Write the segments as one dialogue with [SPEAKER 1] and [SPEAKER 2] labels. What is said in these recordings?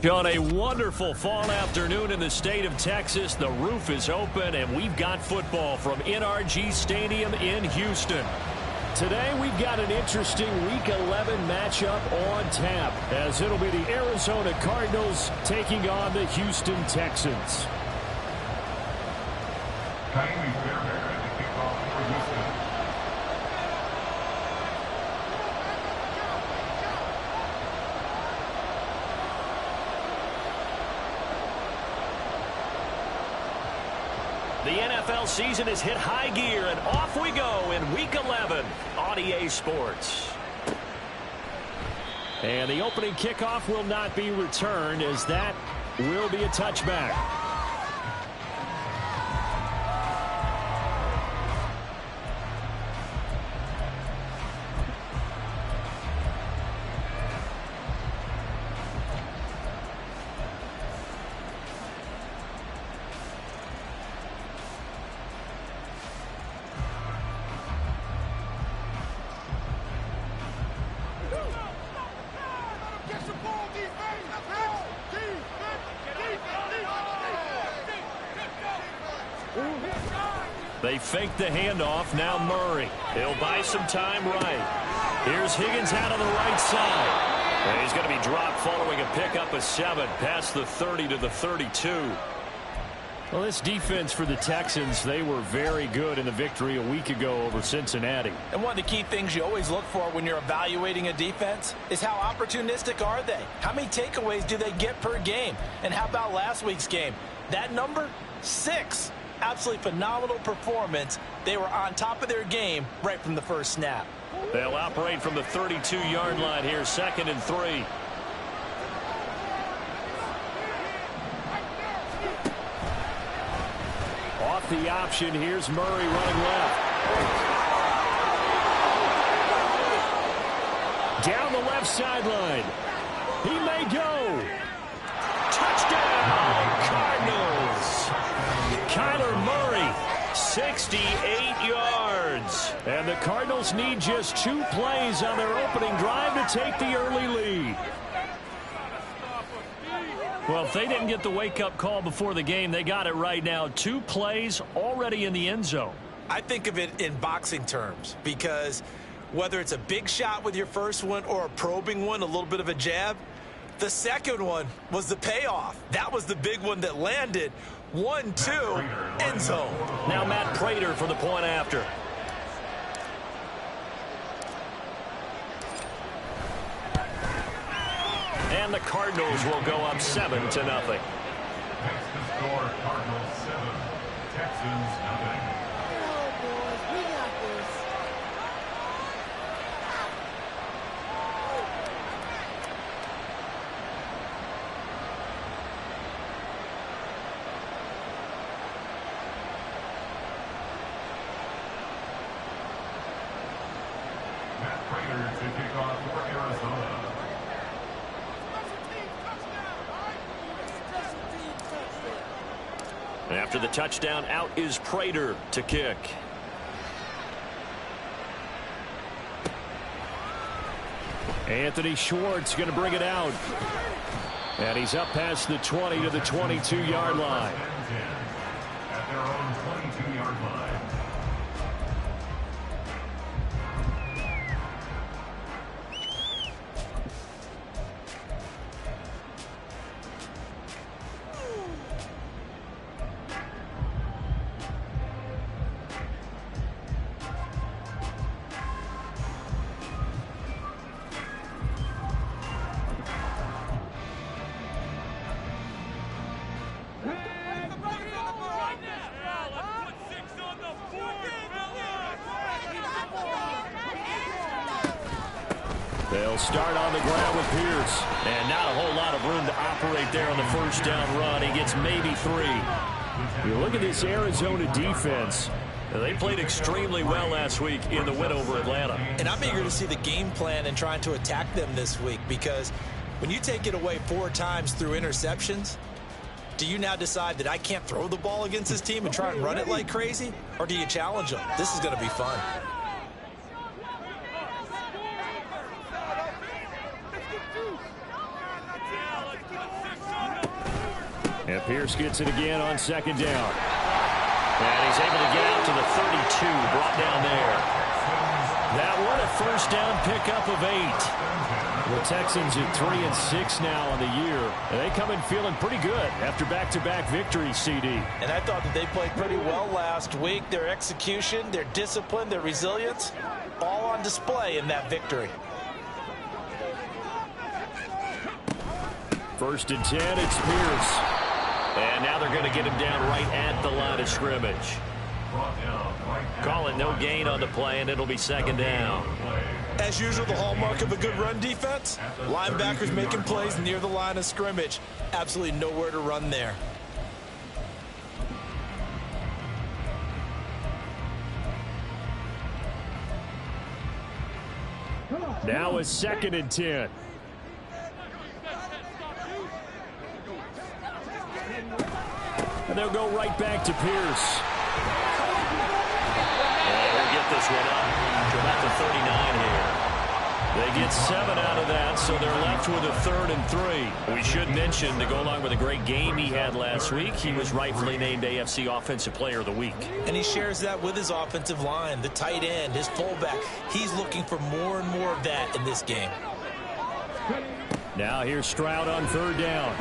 [SPEAKER 1] On a wonderful fall afternoon in the state of Texas, the roof is open and we've got football from NRG Stadium in Houston. Today we've got an interesting Week 11 matchup on tap, as it'll be the Arizona Cardinals taking on the Houston Texans. The NFL season has hit high gear, and off we go in Week 11 on EA Sports. And the opening kickoff will not be returned, as that will be a touchback. They fake the handoff. Now Murray. He'll buy some time right. Here's Higgins out on the right side. And he's going to be dropped following a pickup of 7 past the 30 to the 32. Well, this defense for the Texans, they were very good in the victory a week ago over Cincinnati.
[SPEAKER 2] And one of the key things you always look for when you're evaluating a defense is how opportunistic are they? How many takeaways do they get per game? And how about last week's game? That number, 6. Absolutely phenomenal performance. They were on top of their game right from the first snap.
[SPEAKER 1] They'll operate from the 32-yard line here, 2nd and 3. Off the option, here's Murray running left. Down the left sideline. He may go. Touchdown, Cardinals. Kyler Murray, 68 yards. And the Cardinals need just 2 plays on their opening drive to take the early lead. Well, if they didn't get the wake-up call before the game, they got it right now. 2 plays already in the end zone.
[SPEAKER 2] I think of it in boxing terms, because whether it's a big shot with your first one or a probing one, a little bit of a jab, the second one was the payoff. That was the big one that landed. 1-2, end zone.
[SPEAKER 1] Now Matt Prater for the point after. And the Cardinals will go up 7-0.
[SPEAKER 3] Next to score, Cardinals 7, Texans nothing.
[SPEAKER 4] Oh, boys, we got this.
[SPEAKER 3] Matt Prater to kick off for Arizona.
[SPEAKER 1] After the touchdown, out is Prater to kick. Anthony Schwartz going to bring it out. And he's up past the 20 to the 22-yard line.
[SPEAKER 3] At their own 22-yard line.
[SPEAKER 1] They'll start on the ground with Pierce. And not a whole lot of room to operate there on the first down run. He gets maybe 3. You look at this Arizona defense. They played extremely well last week in the win over Atlanta.
[SPEAKER 2] And I'm eager to see the game plan and trying to attack them this week, because when you take it away 4 times through interceptions, do you now decide that I can't throw the ball against this team and try and run it like crazy? Or do you challenge them? This is going to be fun.
[SPEAKER 1] And Pierce gets it again on second down. And he's able to get out to the 32, brought down there. That one a first down pickup of 8. The Texans at 3-6 now on the year. And they come in feeling pretty good after back-to-back victories, CD.
[SPEAKER 2] And I thought that they played pretty well last week. Their execution, their discipline, their resilience, all on display in that victory.
[SPEAKER 1] First and 10, it's Pierce. And now they're going to get him down right at the line of scrimmage. Call it no gain on the play, and it'll be second down.
[SPEAKER 2] As usual, the hallmark of a good run defense, linebackers making plays near the line of scrimmage. Absolutely nowhere to run there.
[SPEAKER 1] Now it's second and 10. And they'll go right back to Pierce. And they'll get this one up to about the 39 here. They get 7 out of that, so they're left with a 3rd and 3. We should mention, to go along with a great game he had last week, he was rightfully named AFC Offensive Player of the Week.
[SPEAKER 2] And he shares that with his offensive line, the tight end, his fullback. He's looking for more and more of that in this game.
[SPEAKER 1] Now here's Stroud on 3rd down.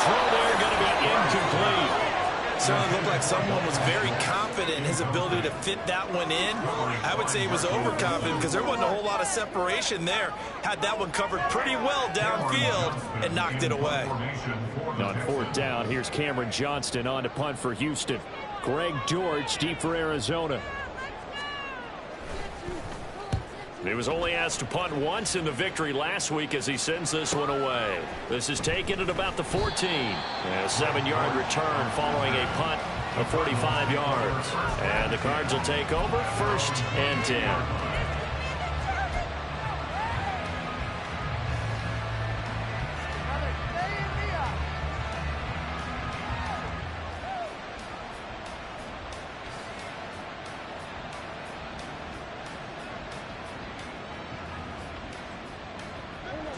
[SPEAKER 1] Throw there going to be incomplete.
[SPEAKER 2] Certainly looked like someone was very confident in his ability to fit that one in. I would say he was overconfident because there wasn't a whole lot of separation there. Had that one covered pretty well downfield and knocked it away.
[SPEAKER 1] On 4th down, here's Cameron Johnston on to punt for Houston. Greg George deep for Arizona. He was only asked to punt once in the victory last week as he sends this one away. This is taken at about the 14. And a 7-yard return following a punt of 45 yards. And the Cards will take over 1st and 10.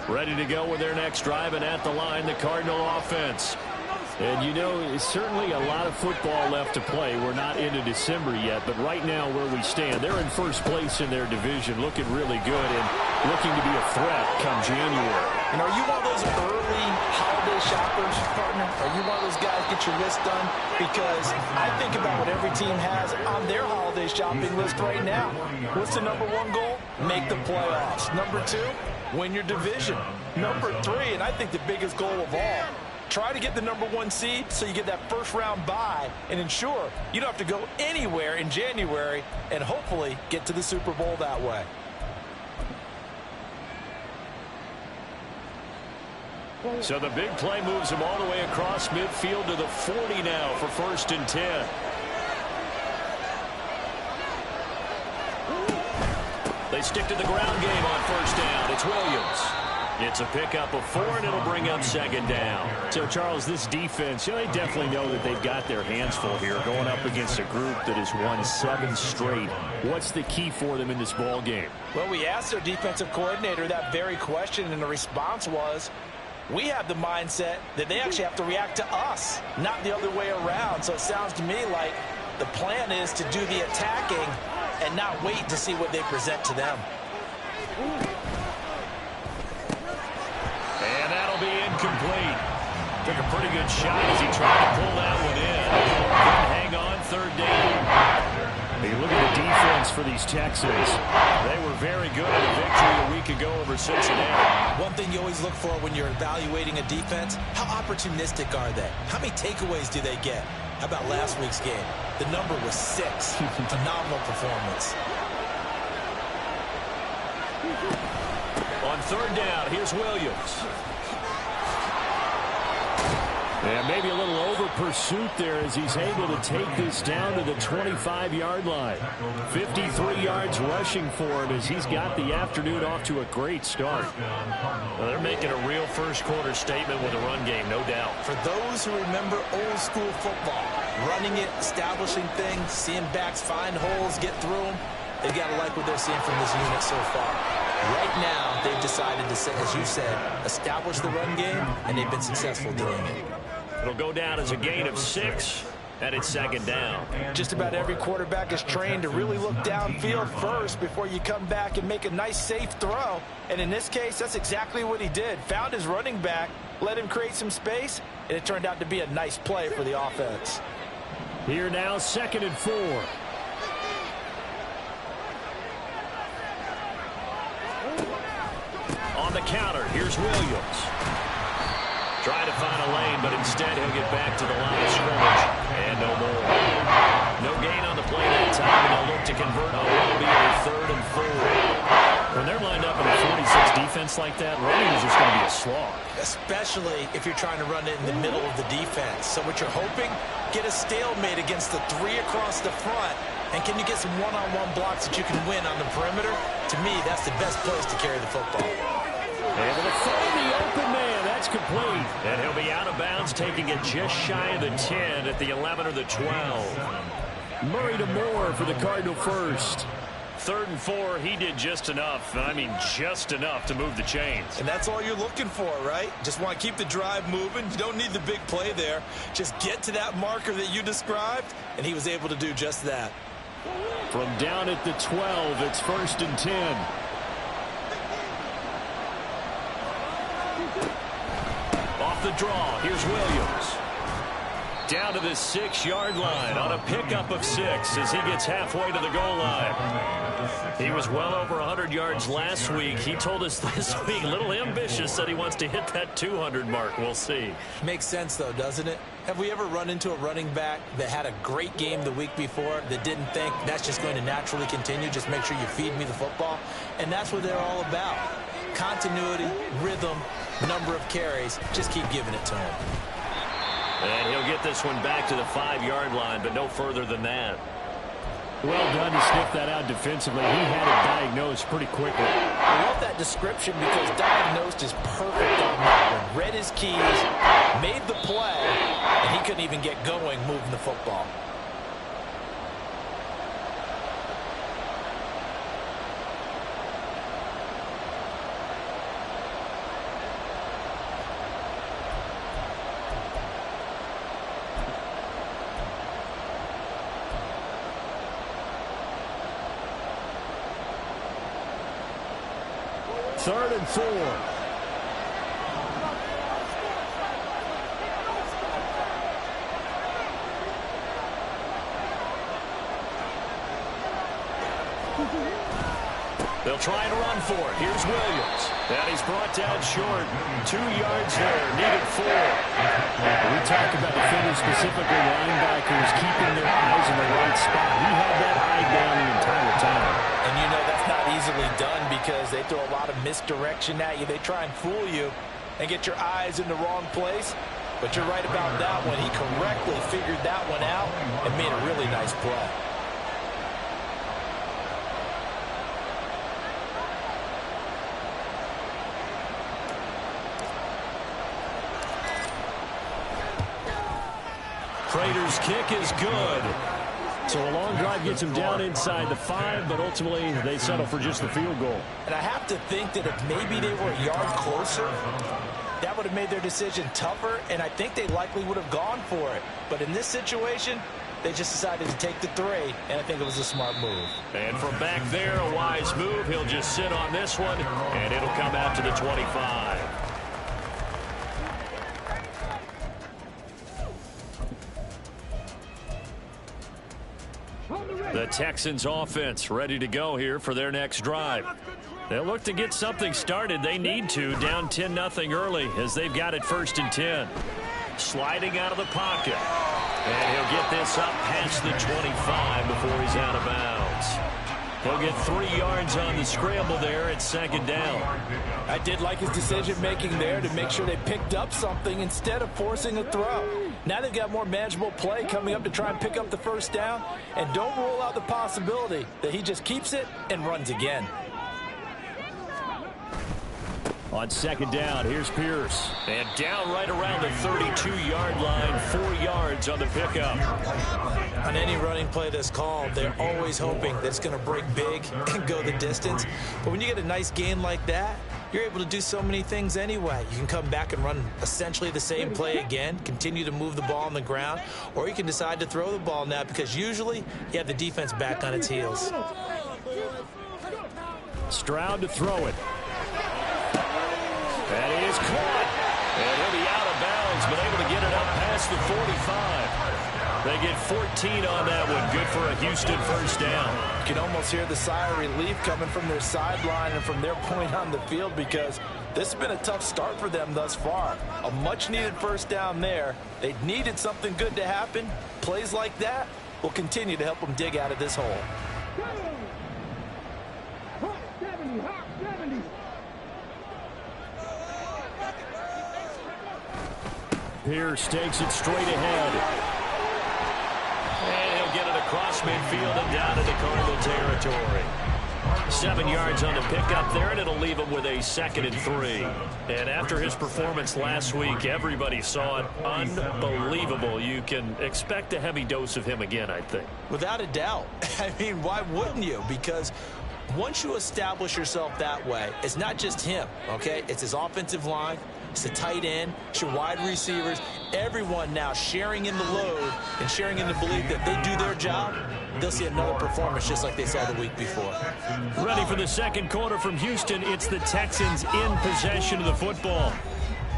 [SPEAKER 1] Ready to go with their next drive, and at the line, the Cardinal offense. And you know, it's certainly a lot of football left to play. We're not into December yet, but right now where we stand, they're in first place in their division, looking really good and looking to be a threat come January.
[SPEAKER 2] And are you one of those early holiday shoppers, partner? Are you one of those guys get your list done? Because I think about what every team has on their holiday shopping list right now. What's the #1 goal? Make the playoffs. #2, win your division. #3, and I think the biggest goal of all, try to get the #1 seed so you get that first-round bye and ensure you don't have to go anywhere in January and hopefully get to the Super Bowl that way.
[SPEAKER 1] So the big play moves them all the way across midfield to the 40 now for 1st and 10. They stick to the ground game on 1st down. It's Williams. It's a pickup of 4, and it'll bring up 2nd down. So, Charles, this defense, they definitely know that they've got their hands full here going up against a group that has won 7 straight. What's the key for them in this ball game?
[SPEAKER 2] Well, we asked their defensive coordinator that very question, and the response was, We have the mindset that they actually have to react to us, not the other way around. So it sounds to me like the plan is to do the attacking and not wait to see what they present to them.
[SPEAKER 1] And that'll be incomplete. Took a pretty good shot as he tried to pull that one in. Couldn't hang on, third down. Hey, look at the defense for these Texans. They were very good in a victory a week ago over Cincinnati.
[SPEAKER 2] One thing you always look for when you're evaluating a defense, how opportunistic are they? How many takeaways do they get? How about last week's game? The number was 6. Phenomenal performance.
[SPEAKER 1] On third down, here's Williams. And maybe a little over pursuit there as he's able to take this down to the 25-yard line. 53 yards rushing for him as he's got the afternoon off to a great start. Well, they're making a real first-quarter statement with a run game, no doubt.
[SPEAKER 2] For those who remember old-school football, running it, establishing things, seeing backs find holes, get through them, they've got to like what they're seeing from this unit so far. Right now, they've decided to, as you said, establish the run game, and they've been successful doing it.
[SPEAKER 1] It'll go down as a gain of 6, and it's second down.
[SPEAKER 2] Just about every quarterback is trained to really look downfield first before you come back and make a nice, safe throw. And in this case, that's exactly what he did. Found his running back, let him create some space, and it turned out to be a nice play for the offense.
[SPEAKER 1] Here now, 2nd and 4. On the counter, here's Williams. Trying to find a lane, but instead he'll get back to the line of scrimmage. And no more. No gain on the play that time, and they'll look to convert on what will be a 3rd and 4. When they're lined up in a 46 defense like that, running is just going to be a slog.
[SPEAKER 2] Especially if you're trying to run it in the middle of the defense. So what you're hoping, get a stalemate against the 3 across the front. And can you get some one-on-one blocks that you can win on the perimeter? To me, that's the best place to carry the football.
[SPEAKER 1] Able to find the open man. That's complete. And he'll be out of bounds, taking it just shy of the 10 at the 11 or the 12. Murray to Moore for the Cardinal first. 3rd and 4, he did just enough. I mean, just enough to move the chains.
[SPEAKER 2] And that's all you're looking for, right? Just want to keep the drive moving. You don't need the big play there. Just get to that marker that you described, and he was able to do just that.
[SPEAKER 1] From down at the 12, it's 1st and 10. Off the draw, here's Williams. Down to the 6-yard line on a pickup of 6 as he gets halfway to the goal line. He was well over 100 yards last week. He told us this week, a little ambitious, said he wants to hit that 200 mark. We'll see.
[SPEAKER 2] Makes sense, though, doesn't it? Have we ever run into a running back that had a great game the week before that didn't think that's just going to naturally continue? Just make sure you feed me the football. And that's what they're all about. Continuity, rhythm, number of carries. Just keep giving it to him.
[SPEAKER 1] And he'll get this one back to the 5-yard line, but no further than that. Well done to sniff that out defensively. He had it diagnosed pretty quickly.
[SPEAKER 2] I love that description because diagnosed is perfect on that one. Read his keys, made the play, and he couldn't even get going moving the football.
[SPEAKER 1] Third and 4. They'll try and run for it. Here's Williams. And he's brought down short. 2 yards there. Needed 4. We talked about defenders, specifically linebackers, keeping their eyes in the right spot. He had that eye down the entire time.
[SPEAKER 2] And you know that's not easily done because they throw a lot of misdirection at you. They try and fool you and get your eyes in the wrong place. But you're right about that one. He correctly figured that one out and made a really nice play.
[SPEAKER 1] Prater's kick is good. So a long drive gets him down inside the 5, but ultimately they settle for just the field goal.
[SPEAKER 2] And I have to think that if maybe they were a yard closer, That would have made their decision tougher, and I think they likely would have gone for it. But in this situation, they just decided to take the 3, and I think it was a smart move.
[SPEAKER 1] And from back there, a wise move. He'll just sit on this one, and it'll come out to the 25. The Texans offense ready to go here for their next drive. They'll look to get something started. They need to, down 10-0 early as they've got it 1st and 10. Sliding out of the pocket. And he'll get this up past the 25 before he's out of bounds. He'll get 3 yards on the scramble there at 2nd down.
[SPEAKER 2] I did like his decision-making there to make sure they picked up something instead of forcing a throw. Now they've got more manageable play coming up to try and pick up the 1st down. And don't rule out the possibility that he just keeps it and runs again.
[SPEAKER 1] On 2nd down, here's Pierce. And down right around the 32-yard line, 4 yards on the pickup.
[SPEAKER 2] On any running play that's called, they're always hoping that it's going to break big and go the distance. But when you get a nice gain like that, you're able to do so many things anyway. You can come back and run essentially the same play again, continue to move the ball on the ground, or you can decide to throw the ball now because usually you have the defense back on its heels.
[SPEAKER 1] Stroud to throw it. And he is caught. And he'll be out of bounds, but able to get it up past the 45. They get 14 on that one. Good for a Houston 1st down.
[SPEAKER 2] You can almost hear the sigh of relief coming from their sideline and from their point on the field because this has been a tough start for them thus far. A much-needed 1st down there. They needed something good to happen. Plays like that will continue to help them dig out of this hole.
[SPEAKER 1] Pierce takes it straight ahead. And he'll get it across midfield and down into Cardinal territory. 7 yards on the pickup there, and it'll leave him with a 2nd and 3. And after his performance last week, everybody saw it. Unbelievable. You can expect a heavy dose of him again, I think.
[SPEAKER 2] Without a doubt. I mean, why wouldn't you? Because once you establish yourself that way, it's not just him, okay? It's his offensive line. It's the tight end, it's your wide receivers, everyone now sharing in the load and sharing in the belief that they do their job, they'll see another performance just like they saw the week before.
[SPEAKER 1] Ready for the 2nd quarter from Houston. It's the Texans in possession of the football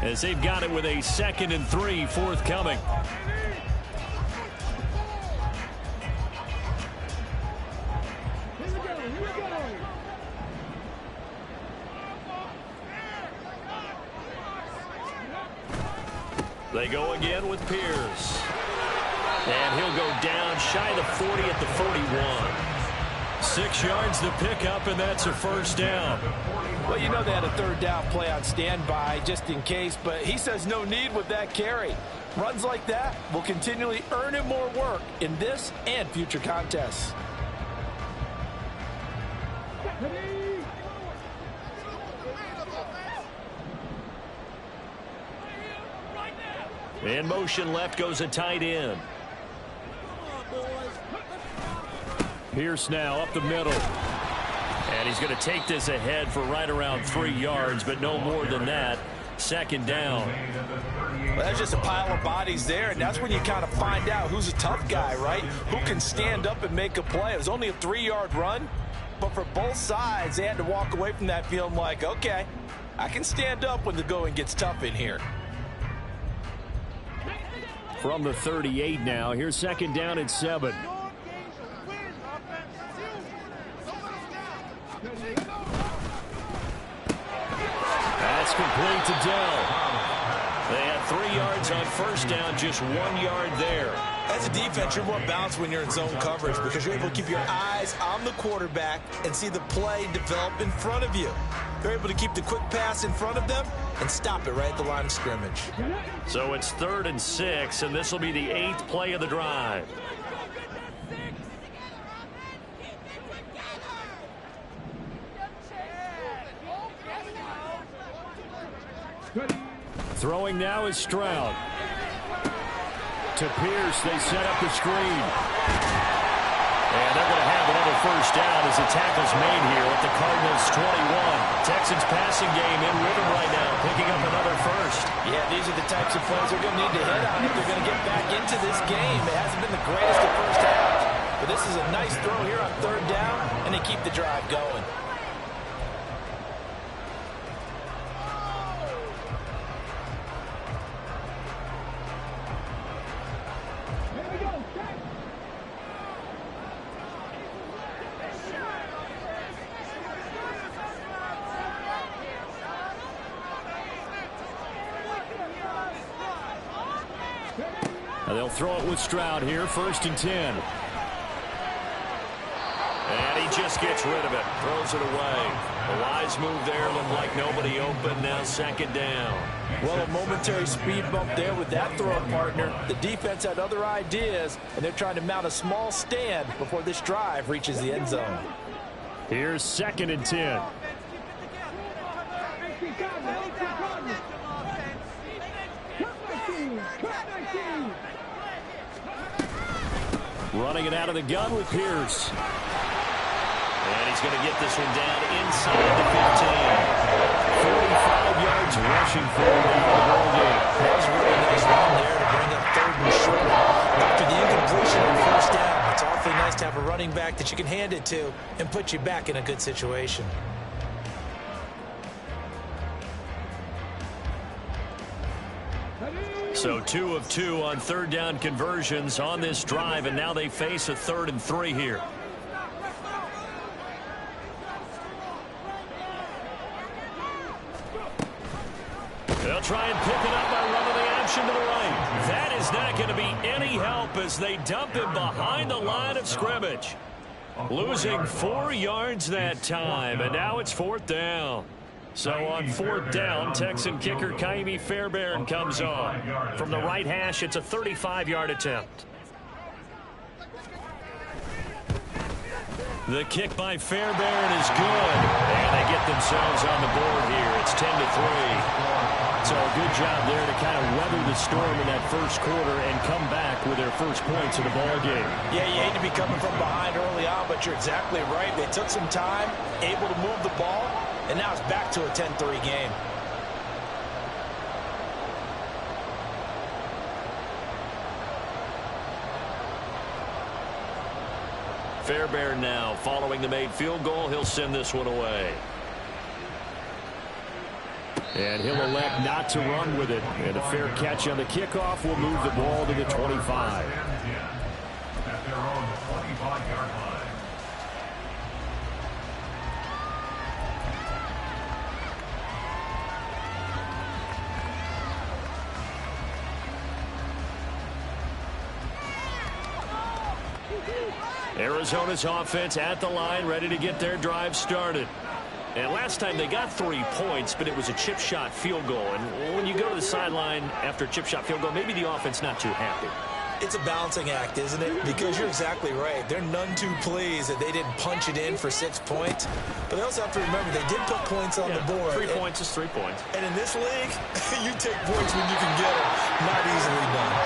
[SPEAKER 1] as they've got it with a 2nd and 3 forthcoming. They go again with Pierce. And he'll go down shy of the 40 at the 41. 6 yards to pick up, and that's a 1st down.
[SPEAKER 2] Well, you know they had a 3rd down play on standby just in case, but he says no need with that carry. Runs like that will continually earn him more work in this and future contests.
[SPEAKER 1] In motion left goes a tight end. Pierce now up the middle. And he's going to take this ahead for right around 3 yards, but no more than that. 2nd down.
[SPEAKER 2] Well, that's just a pile of bodies there, and that's when you kind of find out who's a tough guy, right? Who can stand up and make a play. It was only a 3-yard run, but for both sides, they had to walk away from that feeling like, okay, I can stand up when the going gets tough in here.
[SPEAKER 1] From the 38 now, here's 2nd down and 7. That's complete to Dell. They had 3 yards on 1st down, just 1 yard there.
[SPEAKER 2] As a defense, you're more balanced when you're in zone coverage because you're able to keep your eyes on the quarterback and see the play develop in front of you. They're able to keep the quick pass in front of them and stop it right at the line of scrimmage.
[SPEAKER 1] So it's 3rd and 6, and this will be the 8th play of the drive. Throwing now is Stroud. To Pierce, they set up the screen. And they're going to have another first down as the tackle's made here at the Cardinals' 21. Texans passing game in rhythm right now, picking up another first.
[SPEAKER 2] Yeah, these are the types of plays they're going to need to hit on if they're going to get back into this game. It hasn't been the greatest of first halves, but this is a nice throw here on third down, and they keep the drive going.
[SPEAKER 1] And they'll throw it with Stroud here, 1st and 10. And he just gets rid of it, throws it away. A wise move there, looked like nobody open, now 2nd down.
[SPEAKER 2] Well, a momentary speed bump there with that throw partner. The defense had other ideas, and they're trying to mount a small stand before this drive reaches the end zone.
[SPEAKER 1] Here's 2nd and 10. Running it out of the gun with Pierce. And he's going to get this one down inside the 15. 45 yards rushing for him in the ball game.
[SPEAKER 2] That was a really nice run there to bring up 3rd and short. After the incompletion on 1st down, it's awfully nice to have a running back that you can hand it to and put you back in a good situation.
[SPEAKER 1] So 2 of 2 on 3rd down conversions on this drive, and now they face a 3rd and 3 here. They'll try and pick it up by running the option to the right. That is not going to be any help as they dump him behind the line of scrimmage. Losing 4 yards that time, and now it's 4th down. So on 4th down, Texan kicker Kaimi Fairbairn comes on. From the right hash, it's a 35-yard attempt. The kick by Fairbairn is good. And they get themselves on the board here. It's 10-3. So a good job there to kind of weather the storm in that first quarter and come back with their first points in the ball game.
[SPEAKER 2] Yeah, you hate to be coming from behind early on, but you're exactly right. They took some time, able to move the ball, and now it's back to a 10-3 game.
[SPEAKER 1] Fairbairn now following the made field goal. He'll send this one away. And he'll elect not to run with it. And a fair catch on the kickoff will move the ball to the 25.
[SPEAKER 3] At their own 25-yard line.
[SPEAKER 1] Arizona's offense at the line, ready to get their drive started. And last time they got 3 points, but it was a chip shot field goal. And when you go to the sideline after a chip shot field goal, maybe the offense not too happy.
[SPEAKER 2] It's a balancing act, isn't it? Because you're exactly right. They're none too pleased that they didn't punch it in for 6 points. But they also have to remember they did put points on the board.
[SPEAKER 1] 3 points is 3 points.
[SPEAKER 2] And in this league, you take points when you can get them. Not easily done.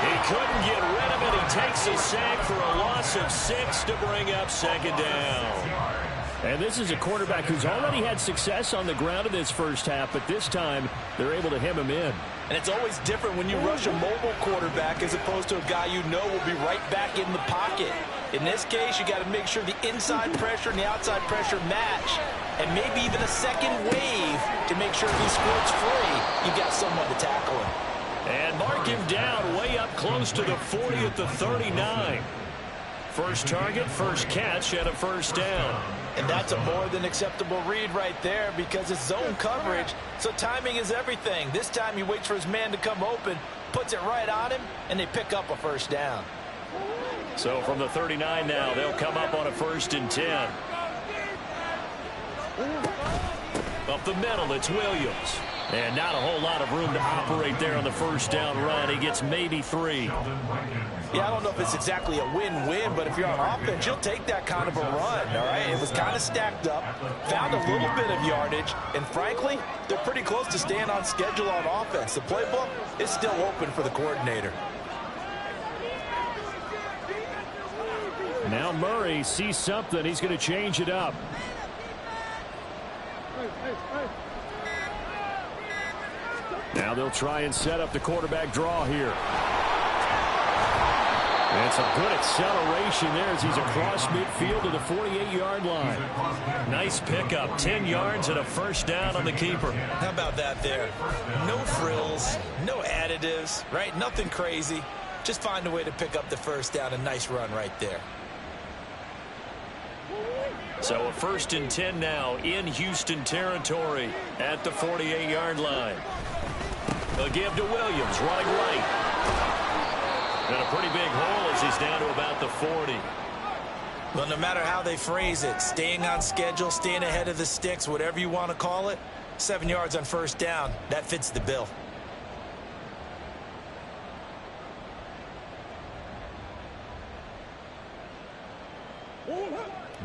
[SPEAKER 1] He couldn't get rid of it. He takes a sack for a loss of 6 to bring up 2nd down. And this is a quarterback who's already had success on the ground in this first half, but this time they're able to hem him in.
[SPEAKER 2] And it's always different when you rush a mobile quarterback as opposed to a guy you know will be right back in the pocket. In this case, you got to make sure the inside pressure and the outside pressure match, and maybe even a second wave to make sure if he squirts free, you got someone to tackle him.
[SPEAKER 1] And mark him down way up close to the 40 at the 39. First target, first catch, and a first down.
[SPEAKER 2] And that's a more than acceptable read right there because it's zone coverage, so timing is everything. This time he waits for his man to come open, puts it right on him, and they pick up a first down.
[SPEAKER 1] So from the 39 now, they'll come up on a 1st and 10. Up the middle, it's Williams. And not a whole lot of room to operate there on the first down run. He gets maybe 3.
[SPEAKER 2] Yeah, I don't know if it's exactly a win-win, but if you're on offense, you'll take that kind of a run, all right? It was kind of stacked up, found a little bit of yardage, and frankly, they're pretty close to staying on schedule on offense. The playbook is still open for the coordinator.
[SPEAKER 1] Now Murray sees something. He's going to change it up. Now they'll try and set up the quarterback draw here. And some good acceleration there as he's across midfield to the 48-yard line. Nice pickup. 10 yards and a first down on the keeper.
[SPEAKER 2] How about that there? No frills, no additives, right? Nothing crazy. Just find a way to pick up the first down. A nice run right there.
[SPEAKER 1] So a 1st and 10 now in Houston territory at the 48-yard line. A give to Williams, running right. And a pretty big hole as he's down to about the 40.
[SPEAKER 2] Well, no matter how they phrase it, staying on schedule, staying ahead of the sticks, whatever you want to call it, 7 yards on first down, that fits the bill.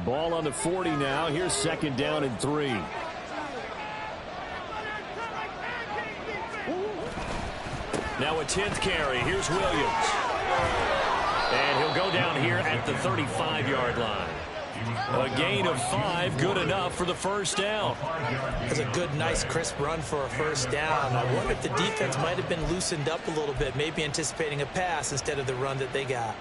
[SPEAKER 1] Ball on the 40 now. Here's 2nd down and 3. Now a 10th carry. Here's Williams. And he'll go down here at the 35-yard line. A gain of 5, good enough for the first down.
[SPEAKER 2] That's a good, nice, crisp run for a first down. I wonder if the defense might have been loosened up a little bit, maybe anticipating a pass instead of the run that they got.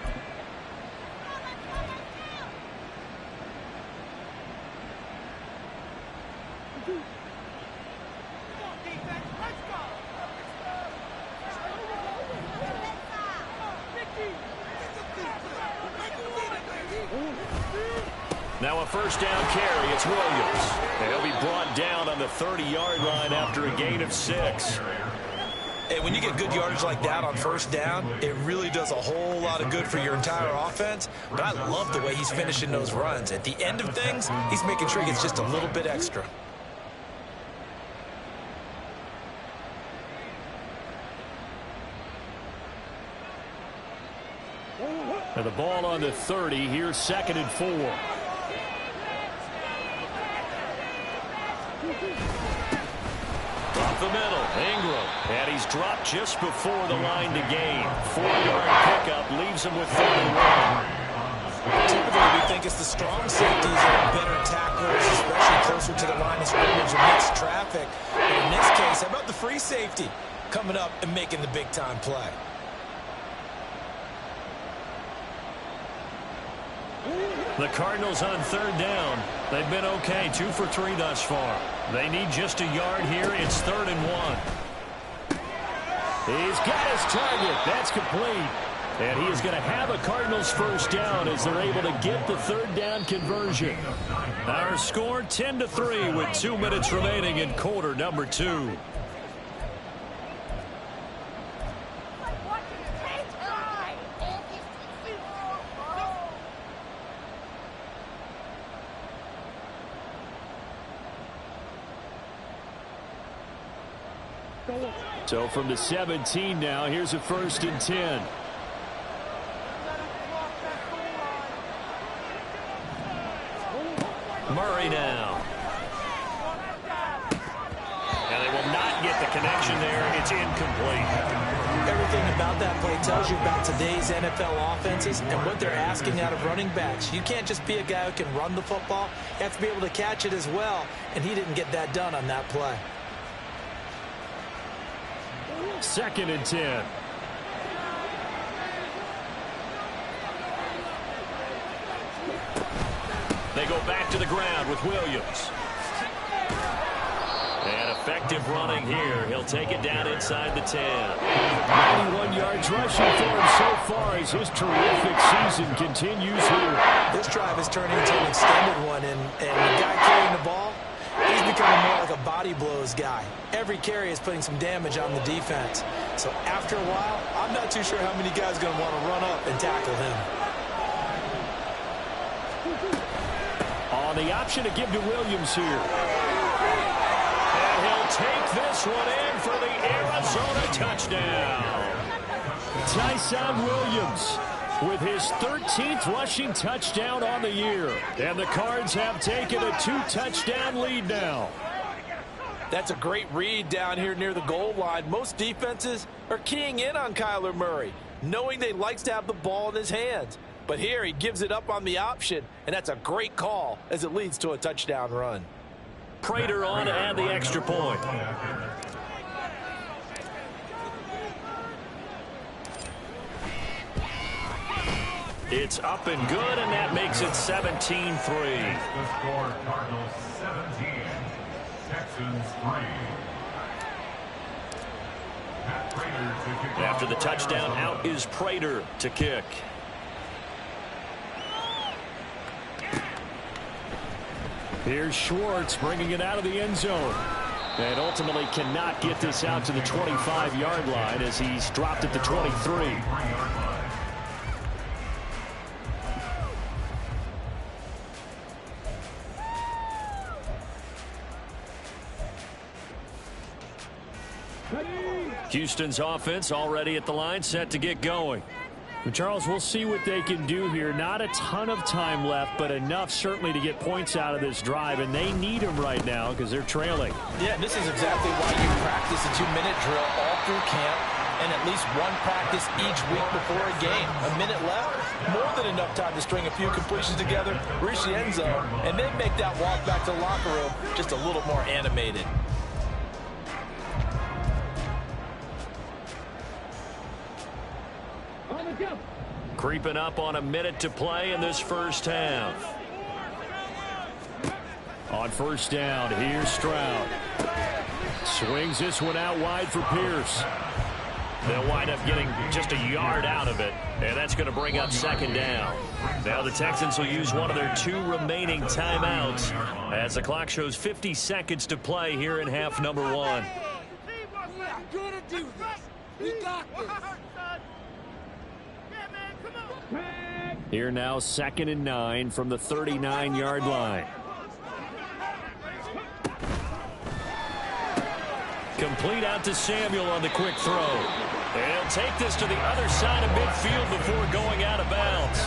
[SPEAKER 1] Now a first down carry. It's Williams. And he'll be brought down on the 30-yard line after a gain of 6.
[SPEAKER 2] Hey, when you get good yardage like that on first down, it really does a whole lot of good for your entire offense. But I love the way he's finishing those runs. At the end of things, he's making sure he gets just a little bit extra.
[SPEAKER 1] And the ball on the 30. Here's 2nd and 4. Up the middle, Ingram. And he's dropped just before the line to gain. 4-yard pickup leaves him with 31.
[SPEAKER 2] Typically, we think it's the strong safeties that are better tacklers, especially closer to the line of scrimmage amidst traffic. But in this case, how about the free safety coming up and making the big-time play?
[SPEAKER 1] The Cardinals on 3rd down. They've been okay, 2 for 3 thus far. They need just a yard here. It's 3rd and 1. He's got his target. That's complete. And he is going to have a Cardinals first down as they're able to get the 3rd down conversion. Our score 10-3 with 2 minutes remaining in quarter number 2. So from the 17 now, here's a 1st and 10. Murray now. And they will not get the connection there. It's incomplete.
[SPEAKER 2] Everything about that play tells you about today's NFL offenses and what they're asking out of running backs. You can't just be a guy who can run the football. You have to be able to catch it as well, and he didn't get that done on that play.
[SPEAKER 1] 2nd and 10. They go back to the ground with Williams. And effective running here. He'll take it down inside the 10. 91 yards rushing for him so far as his terrific season continues here.
[SPEAKER 2] This drive is turning into an extended one, and the guy carrying the ball, he's becoming more like a body blows guy. Every carry is putting some damage on the defense. So after a while, I'm not too sure how many guys are going to want to run up and tackle him.
[SPEAKER 1] On the option to give to Williams here. And he'll take this one in for the Arizona touchdown. Tyson Williams with his 13th rushing touchdown on the year. And the Cards have taken a 2-touchdown lead now.
[SPEAKER 2] That's a great read down here near the goal line. Most defenses are keying in on Kyler Murray, knowing they likes to have the ball in his hands. But here he gives it up on the option, and that's a great call as it leads to a touchdown run.
[SPEAKER 1] Prater on to add the extra point. It's up and good, and that makes it 17-3.
[SPEAKER 3] The score, Cardinals 17, Texans 3.
[SPEAKER 1] After the touchdown, out is Prater to kick. Here's Schwartz bringing it out of the end zone. And ultimately cannot get this out to the 25-yard line as he's dropped at the 23. Houston's offense already at the line, set to get going.
[SPEAKER 5] Well, Charles, we'll see what they can do here. Not a ton of time left, but enough certainly to get points out of this drive, and they need them right now because they're trailing.
[SPEAKER 2] Yeah, this is exactly why you practice a 2-minute drill all through camp and at least one practice each week before a game. A minute left, more than enough time to string a few completions together, reach the end zone, and then make that walk back to the locker room just a little more animated.
[SPEAKER 1] Creeping up on a minute to play in this first half. On first down, here's Stroud. Swings this one out wide for Pierce. They'll wind up getting just a yard out of it, and that's going to bring up second down. Now the Texans will use one of their 2 remaining timeouts as the clock shows 50 seconds to play here in half number 1.
[SPEAKER 4] We are going to do this. We got this.
[SPEAKER 1] Here now, 2nd and 9 from the 39-yard line. Complete out to Samuel on the quick throw. And he'll take this to the other side of midfield before going out of bounds.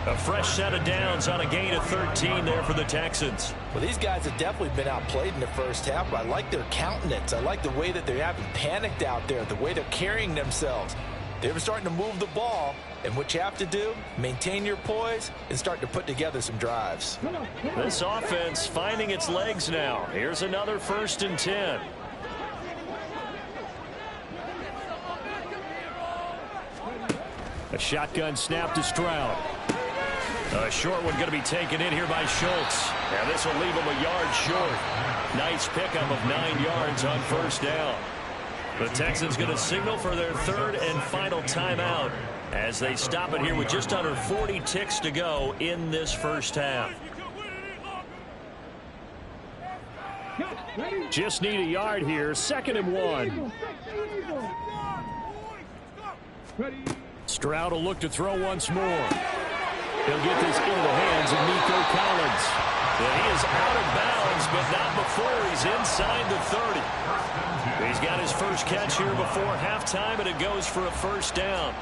[SPEAKER 1] A fresh set of downs on a gain of 13 there for the Texans.
[SPEAKER 2] Well, these guys have definitely been outplayed in the first half, but I like their countenance. I like the way that they haven't panicked out there, the way they're carrying themselves. They're starting to move the ball, and what you have to do, maintain your poise and start to put together some drives.
[SPEAKER 1] This offense finding its legs now. Here's another 1st and 10. A shotgun snap to Stroud. A short one going to be taken in here by Schultz. And this will leave him a yard short. Nice pickup of 9 yards on first down. The Texans going to signal for their 3rd and final timeout as they stop it here with just under 40 ticks to go in this first half.
[SPEAKER 5] Just need a yard here. 2nd and 1. Stroud will look to throw once more. He'll get this into the hands of Nico Collins.
[SPEAKER 1] And he is out of bounds, but not before he's inside the 30. He's got his first catch here before halftime, and it goes for a first down.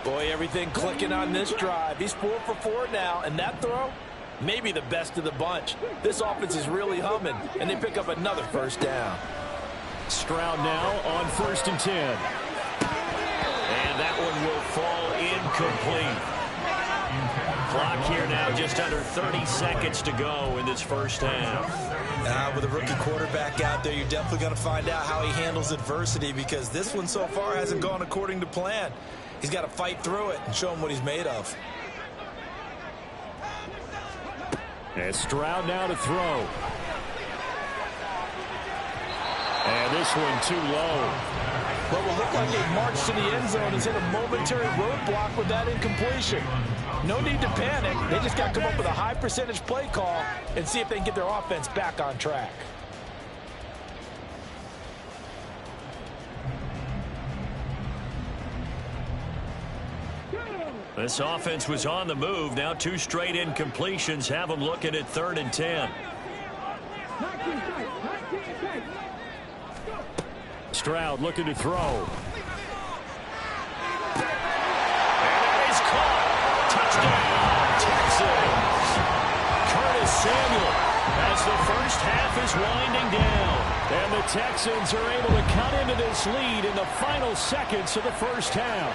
[SPEAKER 2] Boy, everything clicking on this drive. He's 4 for 4 now, and that throw, maybe the best of the bunch. This offense is really humming, and they pick up another first down.
[SPEAKER 1] Stroud now on 1st and 10. And that one will fall incomplete. Clock here now just under 30 seconds to go in this first half.
[SPEAKER 2] With a rookie quarterback out there, you're definitely going to find out how he handles adversity because this one so far hasn't gone according to plan. He's got to fight through it and show him what he's made of.
[SPEAKER 5] And Stroud now to throw. And this one too low.
[SPEAKER 2] What will look like a march to the end zone has hit a momentary roadblock with that incompletion. No need to panic. They just got to come up with a high percentage play call and see if they can get their offense back on track.
[SPEAKER 1] This offense was on the move. Now 2 straight incompletions have them looking at 3rd and 10.
[SPEAKER 5] Stroud looking to throw.
[SPEAKER 1] And it is caught. Touchdown, Texans. Curtis Samuel as the first half is winding down. And the Texans are able to cut into this lead in the final seconds of the first half.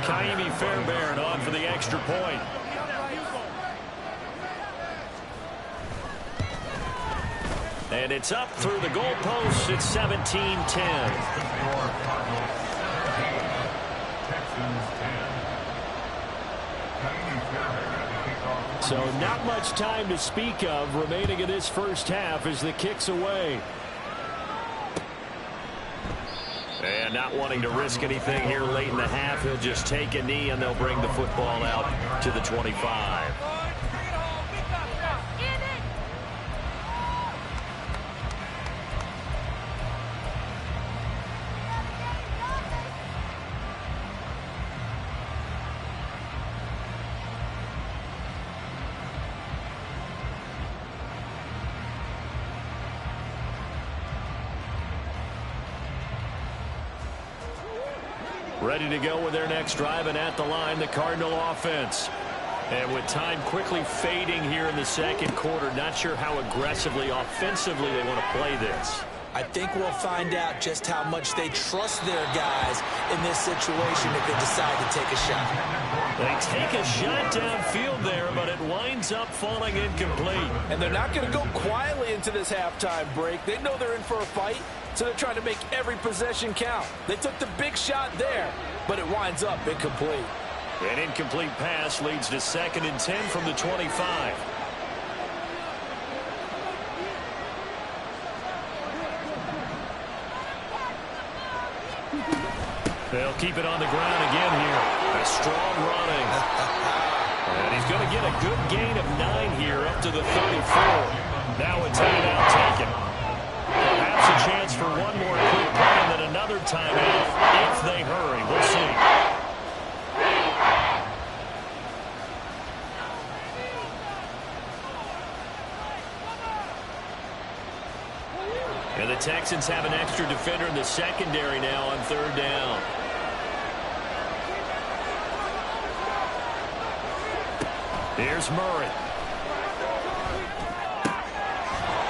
[SPEAKER 1] Kaimi Fairbairn on for the extra point. And it's up through the goalposts. It's 17-10. So not much time to speak of remaining in this first half as the kick's away. And not wanting to risk anything here late in the half, he'll just take a knee and they'll bring the football out to the 25. Ready to go with their next drive, and at the line, the Cardinal offense. And with time quickly fading here in the second quarter, not sure how aggressively, offensively they want to play this.
[SPEAKER 2] I think we'll find out just how much they trust their guys in this situation if they decide to take a shot.
[SPEAKER 1] They take a shot downfield there, but it winds up falling incomplete.
[SPEAKER 2] And they're not going to go quietly into this halftime break. They know they're in for a fight, so they're trying to make every possession count. They took the big shot there, but it winds up incomplete.
[SPEAKER 1] An incomplete pass leads to 2nd and 10 from the 25. They'll keep it on the ground again here. A strong running. And he's going to get a good gain of 9 here up to the 34. Now a timeout taken. Perhaps a chance for one more quick play and then another timeout if they hurry. We'll see. And the Texans have an extra defender in the secondary now on 3rd down. Here's Murray.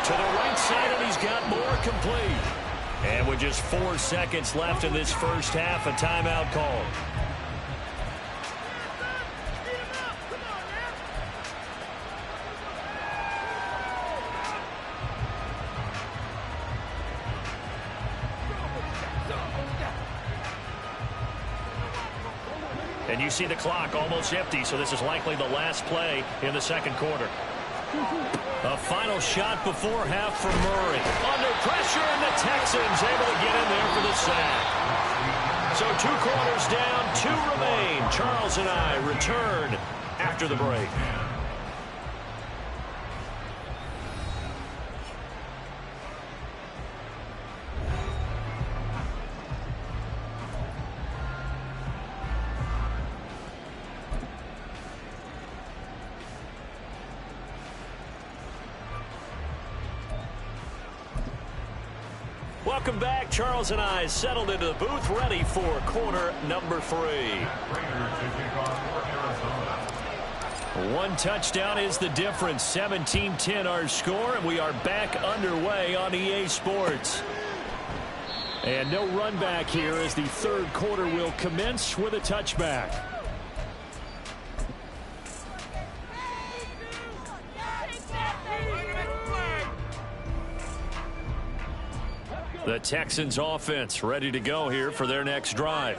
[SPEAKER 1] To the right side, and he's got more complete. And with just 4 seconds left in this first half, a timeout called. And you see the clock almost empty, so this is likely the last play in the second quarter. A final shot before half for Murray. Under pressure, and the Texans able to get in there for the sack. So 2 quarters down, 2 remain. Charles and I return after the break. Welcome back. Charles and I settled into the booth, ready for quarter number 3. 1 touchdown is the difference. 17-10 our score, and we are back underway on EA Sports. And no run back here as the 3rd quarter will commence with a touchback. The Texans offense ready to go here for their next drive.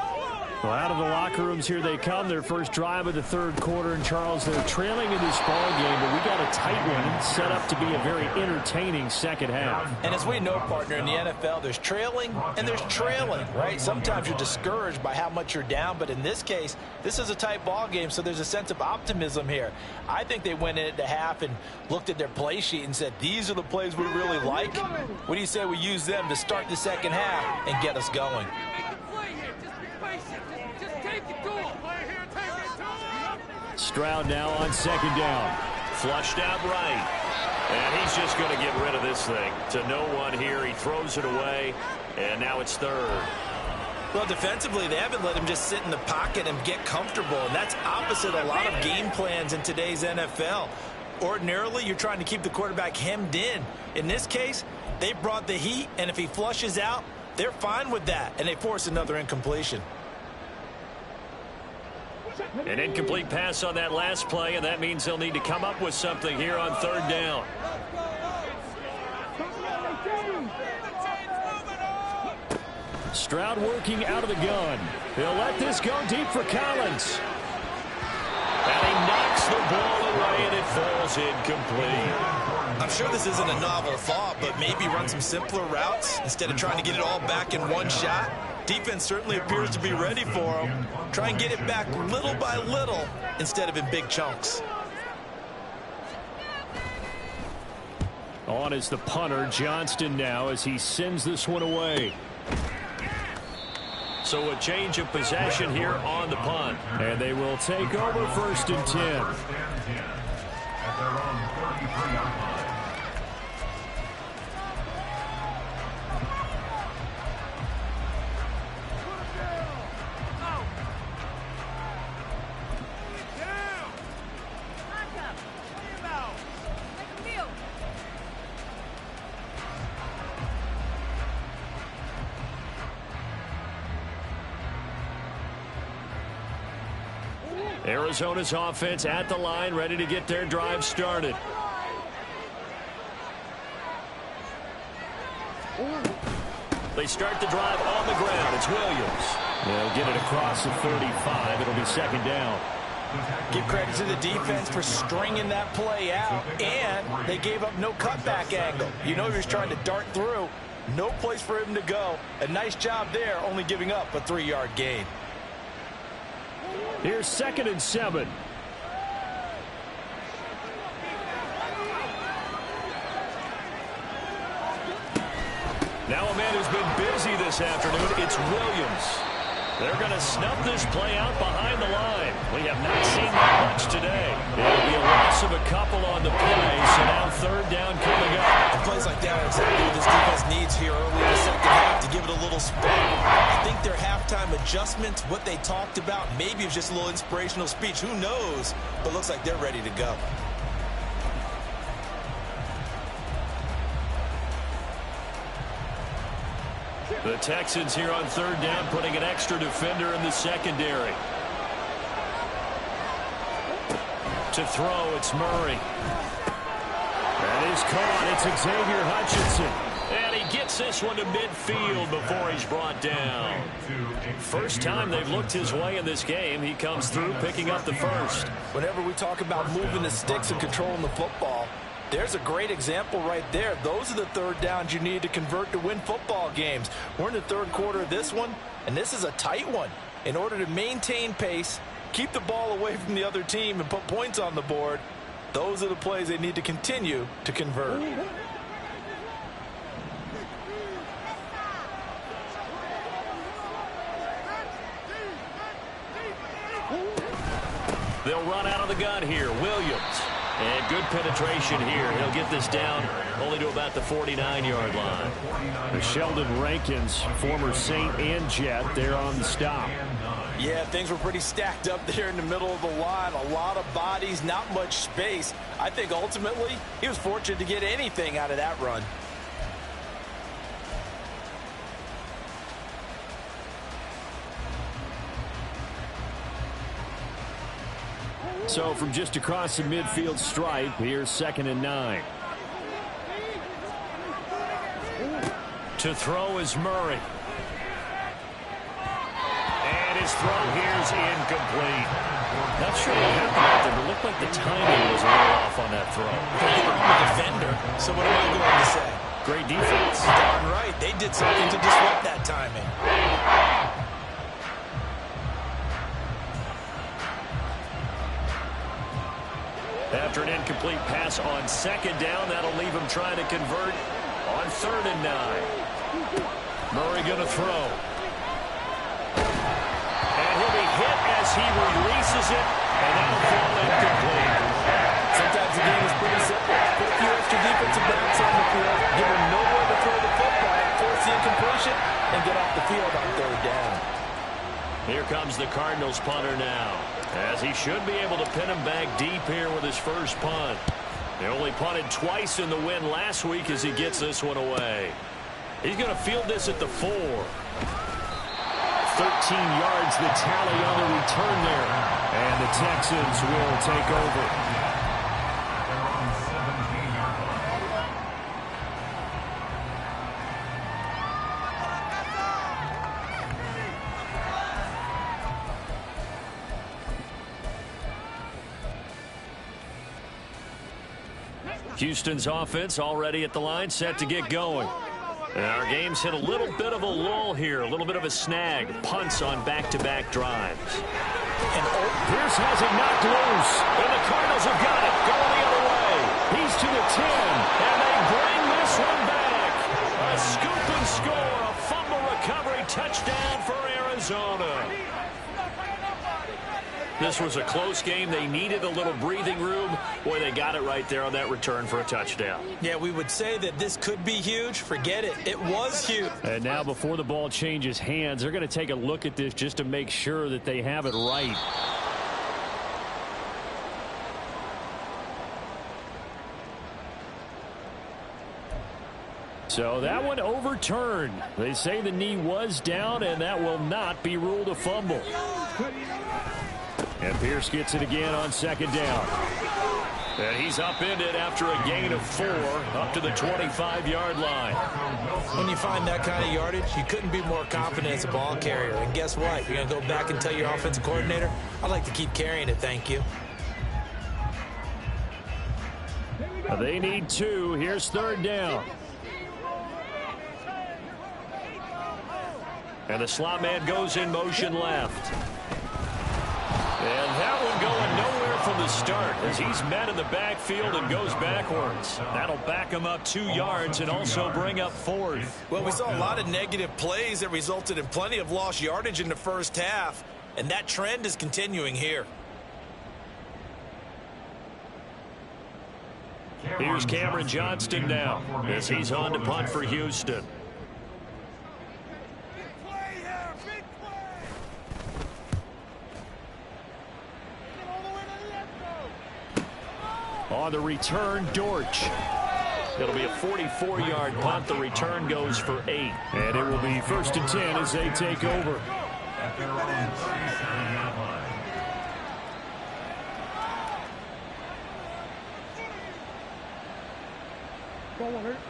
[SPEAKER 1] Well, out of the locker rooms here they come. Their first drive of the 3rd quarter. And Charles, they're trailing in this ball game, but we got a tight one set up to be a very entertaining second half.
[SPEAKER 2] And as we know, partner, in the NFL, there's trailing and there's trailing, right? Sometimes you're discouraged by how much you're down, but in this case, this is a tight ball game, so there's a sense of optimism here. I think they went into half and looked at their play sheet and said, these are the plays we really like. What do you say we use them to start the second half and get us going?
[SPEAKER 1] Stroud now on 2nd down. Flushed out right. And he's just going to get rid of this thing. To no one here. He throws it away. And now it's 3rd.
[SPEAKER 2] Well, defensively, they haven't let him just sit in the pocket and get comfortable. And that's opposite a lot of game plans in today's NFL. Ordinarily, you're trying to keep the quarterback hemmed in. In this case, They brought the heat, and if he flushes out, they're fine with that, and they force another incompletion.
[SPEAKER 1] An incomplete pass on that last play, and that means they'll need to come up with something here on third down. Stroud working out of the gun. He'll let this go deep for Collins. And he knocks the ball away, and it falls incomplete.
[SPEAKER 2] I'm sure this isn't a novel thought, but maybe run some simpler routes instead of trying to get it all back in one shot. Defense certainly appears to be ready for him. Try and get it back little by little instead of in big chunks.
[SPEAKER 5] On is the punter, Johnston, now as he sends this one away.
[SPEAKER 1] So a change of possession here on the punt.
[SPEAKER 5] And they will take over 1st and 10.
[SPEAKER 3] At their own 33-yard line.
[SPEAKER 1] Arizona's offense at the line, ready to get their drive started. They start the drive on the ground. It's Williams.
[SPEAKER 5] They'll get it across the 35. It'll be 2nd down.
[SPEAKER 2] Give credit to the defense for stringing that play out, and they gave up no cutback angle. You know he was trying to dart through. No place for him to go. A nice job there, only giving up a 3-yard gain.
[SPEAKER 5] Here's 2nd and 7.
[SPEAKER 1] Now a man who's been busy this afternoon, it's Williams. They're going to snub this play out behind the line. We have not seen that much today. It'll be a loss of a couple on the play, so now 3rd down coming up.
[SPEAKER 2] And plays like that are exactly what this defense needs here early in the second half to give it a little spin. I think their halftime adjustments, what they talked about, maybe it was just a little inspirational speech. Who knows? But looks like they're ready to go.
[SPEAKER 1] The Texans here on 3rd down, putting an extra defender in the secondary. To throw, it's Murray.
[SPEAKER 5] That is caught. It's Xavier Hutchinson.
[SPEAKER 1] And he gets this one to midfield before he's brought down. First time they've looked his way in this game. He comes through picking up the first.
[SPEAKER 2] Whenever we talk about moving the sticks and controlling the football, there's a great example right there. Those are the 3rd downs you need to convert to win football games. We're in the 3rd quarter of this one, and this is a tight one. In order to maintain pace, keep the ball away from the other team, and put points on the board, those are the plays they need to continue to convert.
[SPEAKER 1] They'll run out of the gun here. Williams. And good penetration here. He'll get this down only to about the 49-yard line.
[SPEAKER 5] Sheldon Rankins, former Saint and Jet, there on the stop.
[SPEAKER 2] Yeah, things were pretty stacked up there in the middle of the line. A lot of bodies, not much space. I think ultimately he was fortunate to get anything out of that run.
[SPEAKER 5] So from just across the midfield stripe, here's 2nd and 9.
[SPEAKER 1] To throw is Murray. And his throw here's incomplete. Not sure what happened out there, but it looked like the timing was a little off on that throw.
[SPEAKER 2] Defender. So what am I going to say?
[SPEAKER 1] Great defense.
[SPEAKER 2] Darn right. They did something to disrupt that timing.
[SPEAKER 1] After an incomplete pass on 2nd down, that'll leave him trying to convert on 3rd and 9. Murray going to throw. And he'll be hit as he releases it, and that'll fall incomplete.
[SPEAKER 2] Sometimes the game is pretty simple. Put a few extra defensive backs on the field, give them nowhere to throw the football, force the incompletion, and get off the field on 3rd down.
[SPEAKER 1] Here comes the Cardinals punter now, as he should be able to pin him back deep here with his first punt. They only punted twice in the win last week as he gets this one away. He's going to field this at the 4. 13 yards the tally on the return there. And the Texans will take over. Houston's offense already at the line, set to get going. And our game's hit a little bit of a lull here, a little bit of a snag. Punts on back-to-back drives. And Pierce has it knocked loose. And the Cardinals have got it, going the other way. He's to the 10, and they bring this one back. A scoop and score, a fumble recovery, touchdown for Arizona. This was a close game. They needed a little breathing room. Boy, they got it right there on that return for a touchdown.
[SPEAKER 2] Yeah, we would say that this could be huge. Forget it. It was huge.
[SPEAKER 5] And now before the ball changes hands, they're going to take a look at this just to make sure that they have it right. So that one overturned. They say the knee was down, and that will not be ruled a fumble. And Pierce gets it again on second down. And he's upended after a gain of 4 up to the 25-yard line.
[SPEAKER 2] When you find that kind of yardage, you couldn't be more confident as a ball carrier. And guess what? You're going to go back and tell your offensive coordinator, I'd like to keep carrying it, thank you.
[SPEAKER 5] They need 2. Here's third down. And the slot man goes in motion left. And that one going nowhere from the start as he's met in the backfield and goes backwards. That'll back him up 2 yards and also bring up 4th.
[SPEAKER 2] Well, we saw a lot of negative plays that resulted in plenty of lost yardage in the first half, and that trend is continuing here.
[SPEAKER 1] Here's Cameron Johnston now as he's on to punt for Houston. On the return, Dortch. It'll be a 44-yard punt. The return goes for 8. And it will be 1st and 10 as they take over.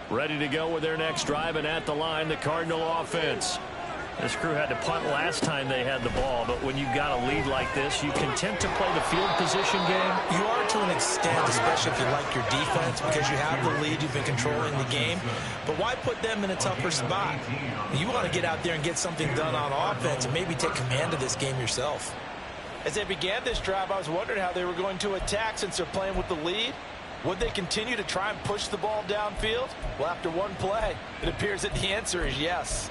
[SPEAKER 1] Ready to go with their next drive, and at the line, the Cardinal offense. This crew had to punt last time they had the ball, but when you've got a lead like this, you content to play the field position game?
[SPEAKER 2] You are to an extent, especially if you like your defense, because you have the lead, you've been controlling the game. But why put them in a tougher spot? You want to get out there and get something done on offense and maybe take command of this game yourself. As they began this drive, I was wondering how they were going to attack since they're playing with the lead. Would they continue to try and push the ball downfield? Well, after one play, it appears that the answer is yes.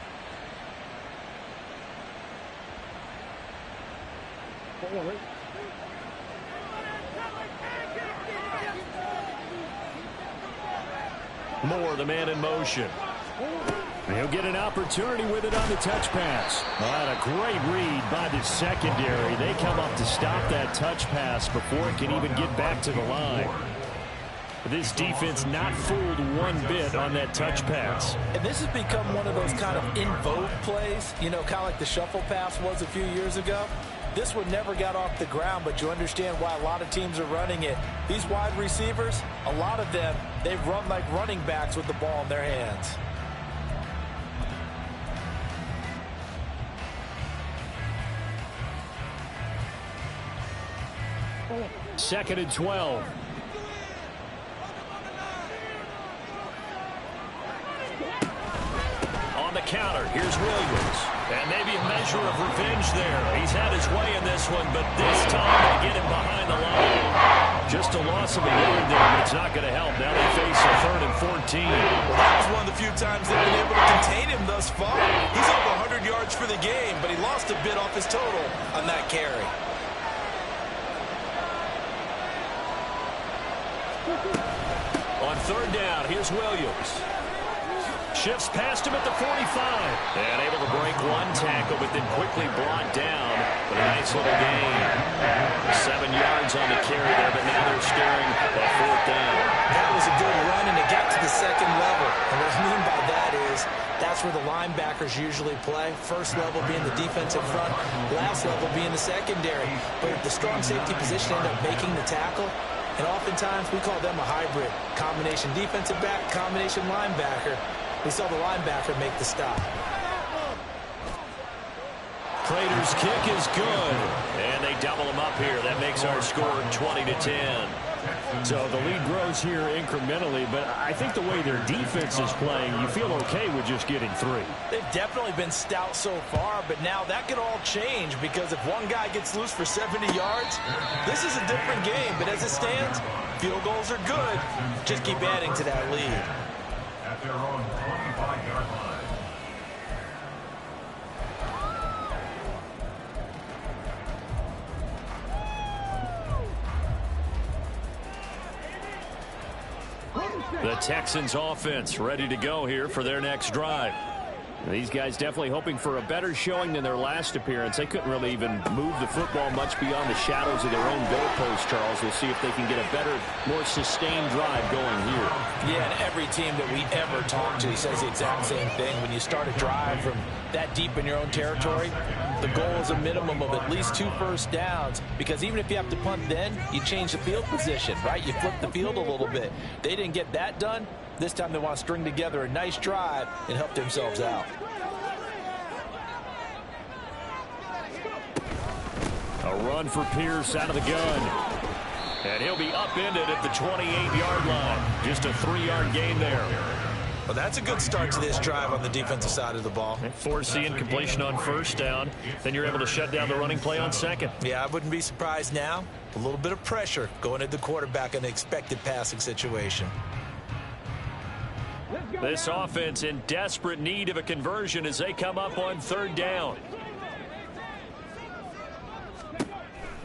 [SPEAKER 5] Moore, the man in motion. He'll get an opportunity with it on the touch pass. And a great read by the secondary. They come up to stop that touch pass before it can even get back to the line. This defense not fooled one bit on that touch pass.
[SPEAKER 2] And this has become one of those kind of in vogue plays, you know, kind of like the shuffle pass was a few years ago. This one never got off the ground, but you understand why a lot of teams are running it. These wide receivers, a lot of them, they run like running backs with the ball in their hands.
[SPEAKER 5] Second and 12.
[SPEAKER 1] On the counter, here's Williams. And maybe a measure of revenge there. He's had his way in this one, but this time they get him behind the line. Just a loss of a yard there, but it's not going to help. Now they face a 3rd and 14.
[SPEAKER 2] Well, that was one of the few times they've been able to contain him thus far. He's over 100 yards for the game, but he lost a bit off his total on that carry.
[SPEAKER 1] On 3rd down, here's Williams. Shifts past him at the 45. And able to break one tackle, but then quickly brought down. But a nice little gain. 7 yards on the carry there, but now they're staring at 4th down.
[SPEAKER 2] second level. And what I mean by that is that's where the linebackers usually play. First level being the defensive front, last level being the secondary. But the strong safety position end up making the tackle. And oftentimes we call them a hybrid. Combination defensive back, combination linebacker. We saw the linebacker make the stop.
[SPEAKER 1] Prater's kick is good. And they double him up here. That makes our score 20-10.
[SPEAKER 5] So the lead grows here incrementally, but I think the way their defense is playing, you feel okay with just getting 3.
[SPEAKER 2] They've definitely been stout so far, but now that could all change because if one guy gets loose for 70 yards, this is a different game. But as it stands, field goals are good. Just keep adding to that lead.
[SPEAKER 3] At their own 25-yard line.
[SPEAKER 1] The Texans offense ready to go here for their next drive.
[SPEAKER 5] These guys definitely hoping for a better showing than their last appearance. They couldn't really even move the football much beyond the shadows of their own goalpost, Charles. We'll see if they can get a better, more sustained drive going here.
[SPEAKER 2] Yeah, and every team that we ever talk to says the exact same thing. When you start a drive from that deep in your own territory, the goal is a minimum of at least 2 first downs, because even if you have to punt then, you change the field position, right? You flip the field a little bit. They didn't get that done. This time they want to string together a nice drive and help themselves out.
[SPEAKER 5] A run for Pierce out of the gun.
[SPEAKER 1] And he'll be upended at the 28-yard line. Just a 3-yard gain there.
[SPEAKER 2] Well, that's a good start to this drive on the defensive side of the ball.
[SPEAKER 1] Force the incompletion on first down. Then you're able to shut down the running play on second.
[SPEAKER 2] Yeah, I wouldn't be surprised now. A little bit of pressure going at the quarterback in an expected passing situation.
[SPEAKER 1] This offense in desperate need of a conversion as they come up on 3rd down.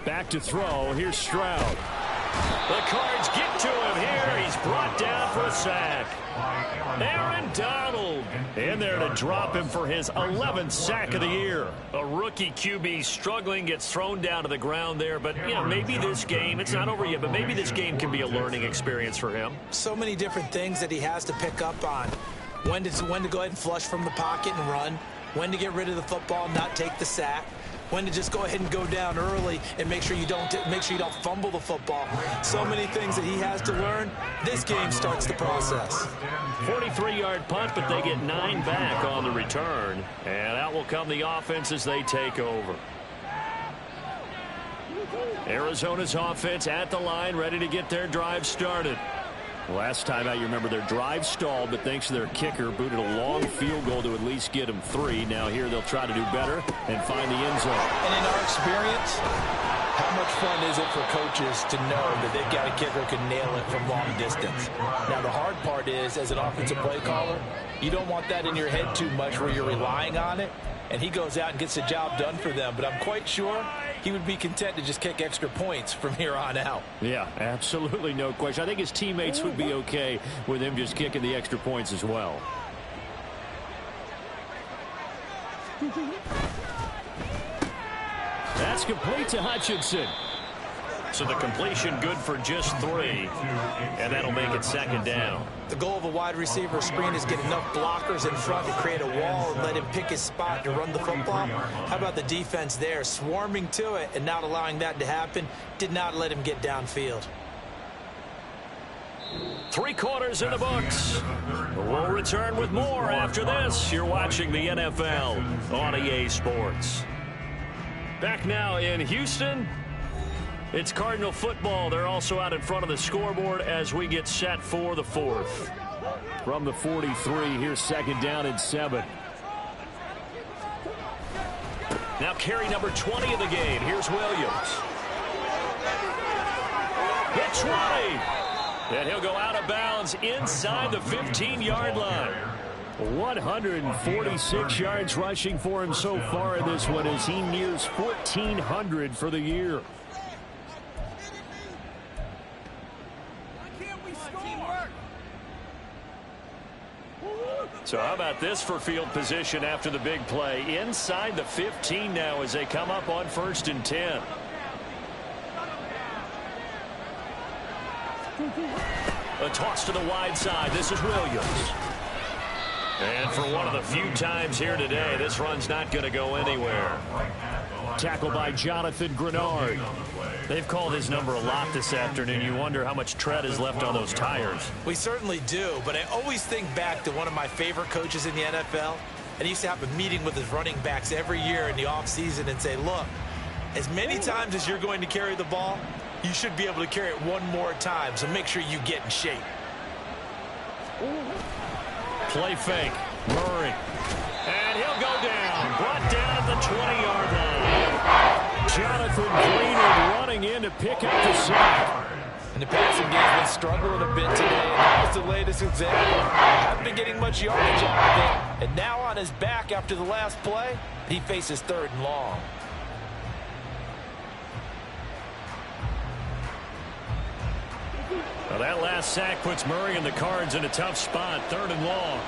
[SPEAKER 5] Back to throw. Here's Stroud.
[SPEAKER 1] The Cards get to him here. He's brought down for a sack. Aaron Donald in there to drop him for his 11th sack of the year. A rookie QB struggling, gets thrown down to the ground there. But, you know, maybe this game, it's not over yet, but maybe this game can be a learning experience for him.
[SPEAKER 2] So many different things that he has to pick up on. When to go ahead and flush from the pocket and run. When to get rid of the football, not take the sack. When to just go ahead and go down early and make sure you don't fumble the football. So many things that he has to learn. This game starts the process.
[SPEAKER 1] 43-yard punt, but they get 9 back on the return. And out will come the offense as they take over. Arizona's offense at the line, ready to get their drive started. Last time out, you remember their drive stalled, but thanks to their kicker, booted a long field goal to at least get them 3. Now here they'll try to do better and find the end zone.
[SPEAKER 2] And in our experience, how much fun is it for coaches to know that they've got a kicker who can nail it from long distance? Now the hard part is, as an offensive play caller, you don't want that in your head too much where you're relying on it. And he goes out and gets the job done for them. But I'm quite sure he would be content to just kick extra points from here on out.
[SPEAKER 5] Yeah, absolutely no question. I think his teammates would be okay with him just kicking the extra points as well. That's complete to Hutchinson.
[SPEAKER 1] So the completion good for just 3, and that'll make it 2nd down.
[SPEAKER 2] The goal of a wide receiver screen is get enough blockers in front to create a wall and let him pick his spot to run the football. How about the defense there, swarming to it and not allowing that to happen? Did not let him get downfield.
[SPEAKER 1] 3 quarters in the books. We'll return with more after this. You're watching the NFL on EA Sports. Back now in Houston. It's Cardinal football. They're also out in front of the scoreboard as we get set for the 4th.
[SPEAKER 5] From the 43, here's 2nd down and 7.
[SPEAKER 1] Now carry number 20 of the game. Here's Williams. Hit 20. And he'll go out of bounds inside the 15-yard line.
[SPEAKER 5] 146 yards rushing for him so far in this one as he nears 1,400 for the year.
[SPEAKER 1] So how about this for field position after the big play? Inside the 15 now as they come up on 1st and 10. A toss to the wide side. This is Williams. And for one of the few times here today, this run's not going to go anywhere. Tackled by Jonathan Grenard. They've called his number a lot this afternoon. You wonder how much tread is left on those tires.
[SPEAKER 2] We certainly do, but I always think back to one of my favorite coaches in the NFL. And he used to have a meeting with his running backs every year in the offseason and say, look, as many times as you're going to carry the ball, you should be able to carry it one more time, so make sure you get in shape.
[SPEAKER 1] Play fake. Murray. And he'll go down. Brought down at the 20-yard line. Jonathan Greenwood running in to pick up the sack.
[SPEAKER 2] And the passing game's been struggling a bit today. And that was the latest example. Haven't been getting much yardage out of it. And now on his back after the last play, he faces 3rd and long.
[SPEAKER 1] Well, that last sack puts Murray and the Cards in a tough spot. 3rd and long.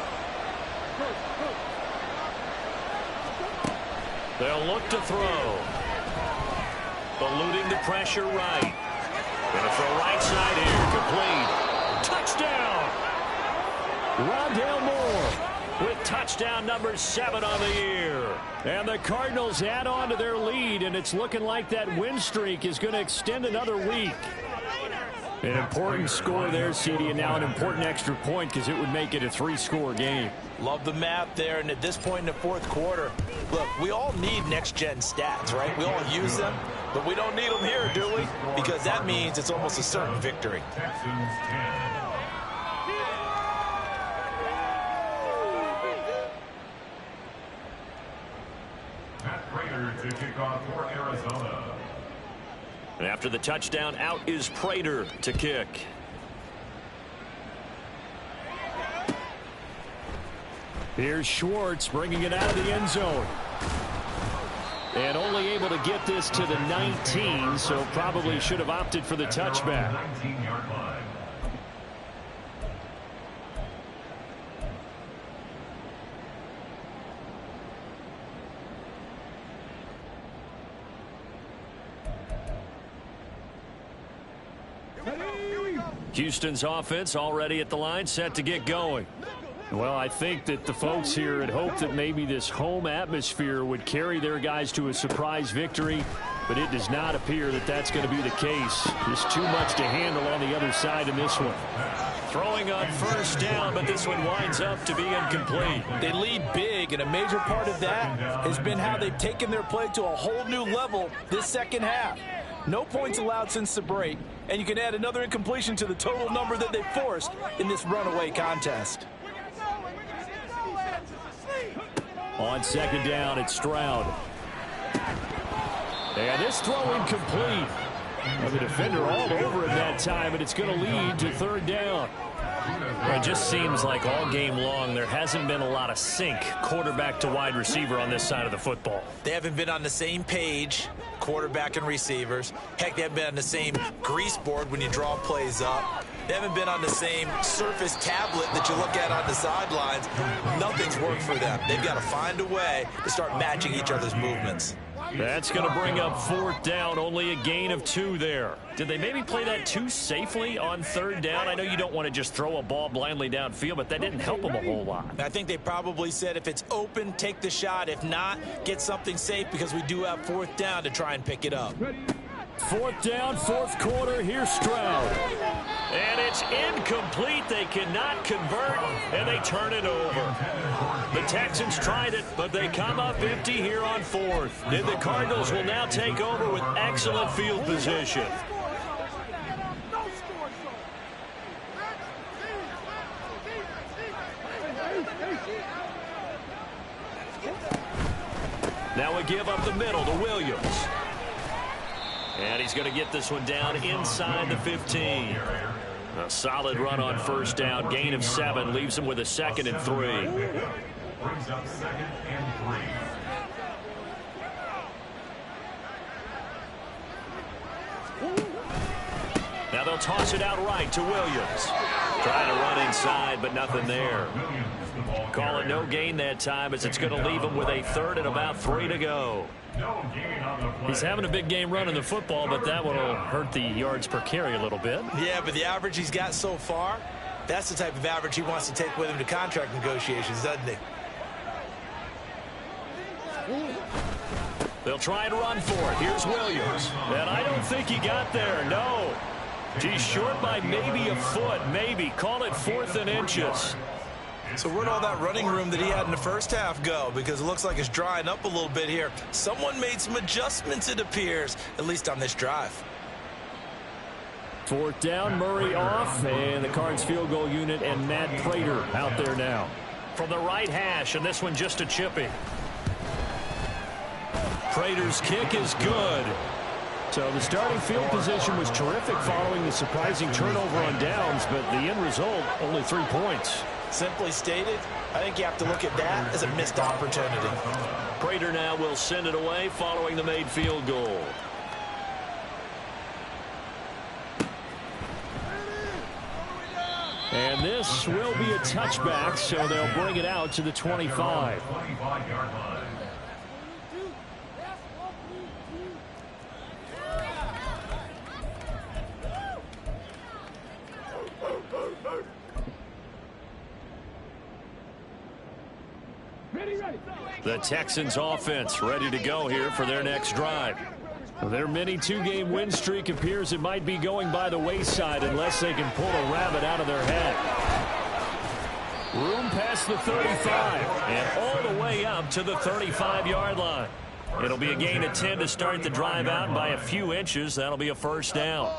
[SPEAKER 1] They'll look to throw. Eluding the pressure right. Gonna throw right side here. Complete. Touchdown. Rondale Moore with touchdown number 7 on the year. And the Cardinals add on to their lead, and it's looking like that win streak is going to extend another week. An important score there, CD, and now an important extra point because it would make it a 3-score game.
[SPEAKER 2] Love the math there, and at this point in the 4th quarter, look, we all need next-gen stats, right? We all use them, but we don't need them here, do we? Because that means it's almost a certain victory.
[SPEAKER 3] Texans 10. Matt Prater to kick off for Arizona.
[SPEAKER 1] And after the touchdown, out is Prater to kick. Here's Schwartz bringing it out of the end zone. And only able to get this to the 19, so probably should have opted for the touchback.
[SPEAKER 3] 19-yard line.
[SPEAKER 1] Houston's offense already at the line, set to get going. Well, I think that the folks here had hoped that maybe this home atmosphere would carry their guys to a surprise victory, but it does not appear that that's going to be the case. Just too much to handle on the other side in this one. Throwing on 1st down, but this one winds up to be incomplete.
[SPEAKER 2] They lead big, and a major part of that has been how they've taken their play to a whole new level this 2nd half. No points allowed since the break, and you can add another incompletion to the total number that they forced in this runaway contest.
[SPEAKER 1] On 2nd down, it's Stroud. And this throw incomplete. The defender all over him that time, and it's going to lead to 3rd down. Well, it just seems like all game long there hasn't been a lot of sync quarterback to wide receiver on this side of the football.
[SPEAKER 2] They haven't been on the same page, quarterback and receivers. Heck, they haven't been on the same grease board when you draw plays up. They haven't been on the same Surface tablet that you look at on the sidelines. Nothing's worked for them. They've got to find a way to start matching each other's movements.
[SPEAKER 1] That's going to bring up 4th down, only a gain of 2 there. Did they maybe play that too safely on 3rd down? I know you don't want to just throw a ball blindly downfield, but that didn't help them a whole lot.
[SPEAKER 2] I think they probably said if it's open, take the shot. If not, get something safe because we do have 4th down to try and pick it up.
[SPEAKER 1] 4th down, 4th quarter. Here's Stroud. And it's incomplete. They cannot convert, and they turn it over. The Texans tried it, but they come up empty here on 4th. And the Cardinals will now take over with excellent field position. Now we give up the middle to Williams. And he's going to get this one down inside the 15. A solid run on 1st down. Gain of 7 leaves him with a 2nd and 3.
[SPEAKER 3] Brings up 2nd and 3.
[SPEAKER 1] Now they'll toss it out right to Williams. Trying to run inside, but nothing there. Call it no gain that time as it's going to leave him with a third and about 3 to go.
[SPEAKER 3] No gain on the play.
[SPEAKER 1] He's having a big game running the football, but that one will hurt the yards per carry a little bit.
[SPEAKER 2] Yeah, but the average he's got so far, that's the type of average he wants to take with him to contract negotiations, doesn't he?
[SPEAKER 1] They'll try and run for it. Here's Williams. And I don't think he got there. No. He's short by maybe a foot. Maybe. Call it 4th and inches.
[SPEAKER 2] So where'd all that running room that he had in the first half go? Because it looks like it's drying up a little bit here. Someone made some adjustments, it appears, at least on this drive.
[SPEAKER 1] 4th down, Murray off, and the Cards field goal unit and Matt Prater out there now. From the right hash, and this one just a chipping. Prater's kick is good. So the starting field position was terrific following the surprising turnover on downs, but the end result, only 3 points.
[SPEAKER 2] Simply stated, I think you have to look at that as a missed opportunity.
[SPEAKER 1] Prater now will send it away following the made field goal. And this will be a touchback, so they'll bring it out to the 25.
[SPEAKER 3] 25-yard line.
[SPEAKER 1] The Texans offense ready to go here for their next drive. Their mini 2-game win streak appears it might be going by the wayside unless they can pull a rabbit out of their head. Room past the 35 and all the way up to the 35-yard line. It'll be a gain of 10 to start the drive out, and by a few inches that'll be a first down.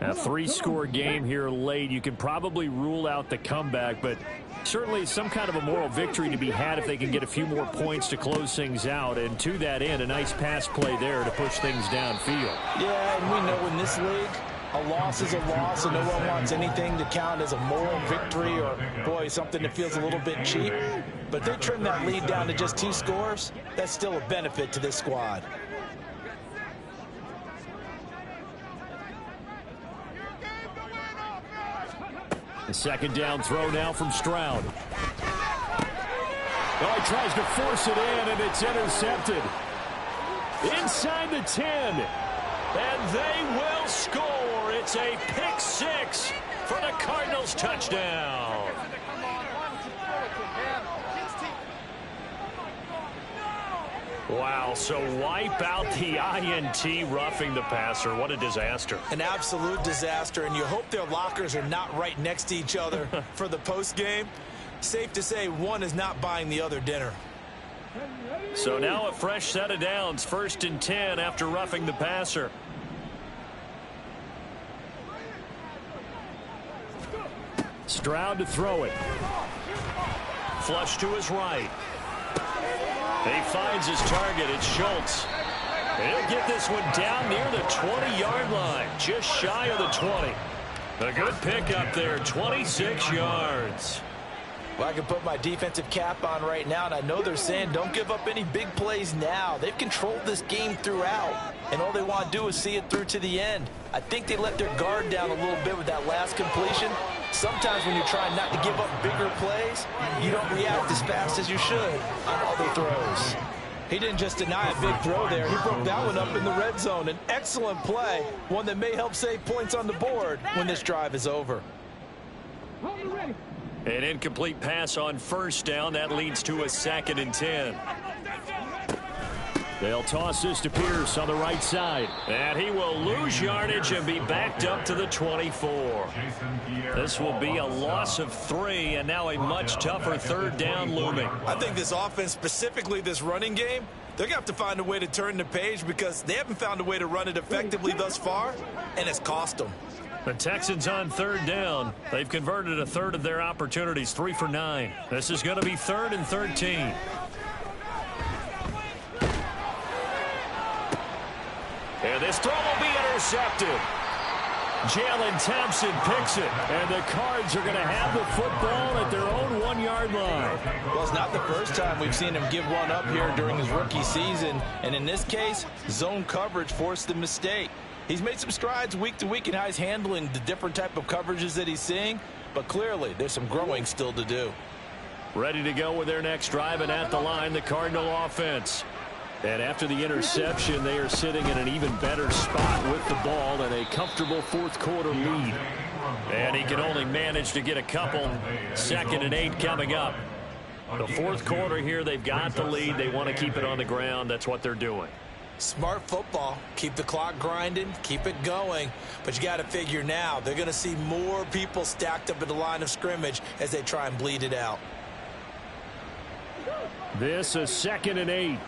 [SPEAKER 1] A 3-score game here late. You can probably rule out the comeback, but certainly some kind of a moral victory to be had if they can get a few more points to close things out. And to that end, a nice pass play there to push things downfield.
[SPEAKER 2] Yeah, and we know in this league, a loss is a loss, and no one wants anything to count as a moral victory or, boy, something that feels a little bit cheap. But they trim that lead down to just 2 scores. That's still a benefit to this squad.
[SPEAKER 1] The 2nd down throw now from Stroud. Oh, he tries to force it in, and it's intercepted. Inside the 10. And they will score. It's a pick 6 for the Cardinals touchdown. Wow, so wipe out the INT roughing the passer. What a disaster.
[SPEAKER 2] An absolute disaster, and you hope their lockers are not right next to each other for the postgame. Safe to say one is not buying the other dinner.
[SPEAKER 1] So now a fresh set of downs, 1st and 10 after roughing the passer. Stroud to throw it. Flush to his right. He finds his target. It's Schultz. He'll get this one down near the 20-yard line, just shy of the 20. A good pickup there, 26 yards.
[SPEAKER 2] Well, I can put my defensive cap on right now, and I know they're saying don't give up any big plays now. They've controlled this game throughout, and all they want to do is see it through to the end. I think they let their guard down a little bit with that last completion. Sometimes when you're trying not to give up bigger plays, you don't react as fast as you should on other throws. He didn't just deny a big throw there. He broke that one up in the red zone. An excellent play, one that may help save points on the board when this drive is over.
[SPEAKER 1] An incomplete pass on 1st down. That leads to a 2nd and 10. They'll toss this to Pierce on the right side. And he will lose yardage and be backed up to the 24. This will be a loss of 3, and now a much tougher 3rd down looming.
[SPEAKER 2] I think this offense, specifically this running game, they're going to have to find a way to turn the page because they haven't found a way to run it effectively thus far, and it's cost them.
[SPEAKER 1] The Texans on 3rd down. They've converted a third of their opportunities, 3 for 9. This is going to be 3rd and 13. And this throw will be intercepted. Jalen Thompson picks it, and the Cards are going to have the football at their own 1-yard line.
[SPEAKER 2] Well, it's not the first time we've seen him give one up here during his rookie season, and in this case, zone coverage forced the mistake. He's made some strides week to week in how he's handling the different type of coverages that he's seeing, but clearly there's some growing still to do.
[SPEAKER 1] Ready to go with their next drive, and at the line, the Cardinal offense. And after the interception, they are sitting in an even better spot with the ball and a comfortable fourth-quarter lead. And he can only manage to get a couple. 2nd and 8 coming up. The fourth quarter here, they've got the lead. They want to keep it on the ground. That's what they're doing.
[SPEAKER 2] Smart football. Keep the clock grinding. Keep it going. But you got to figure now, they're going to see more people stacked up at the line of scrimmage as they try and bleed it out.
[SPEAKER 5] This is 2nd and 8.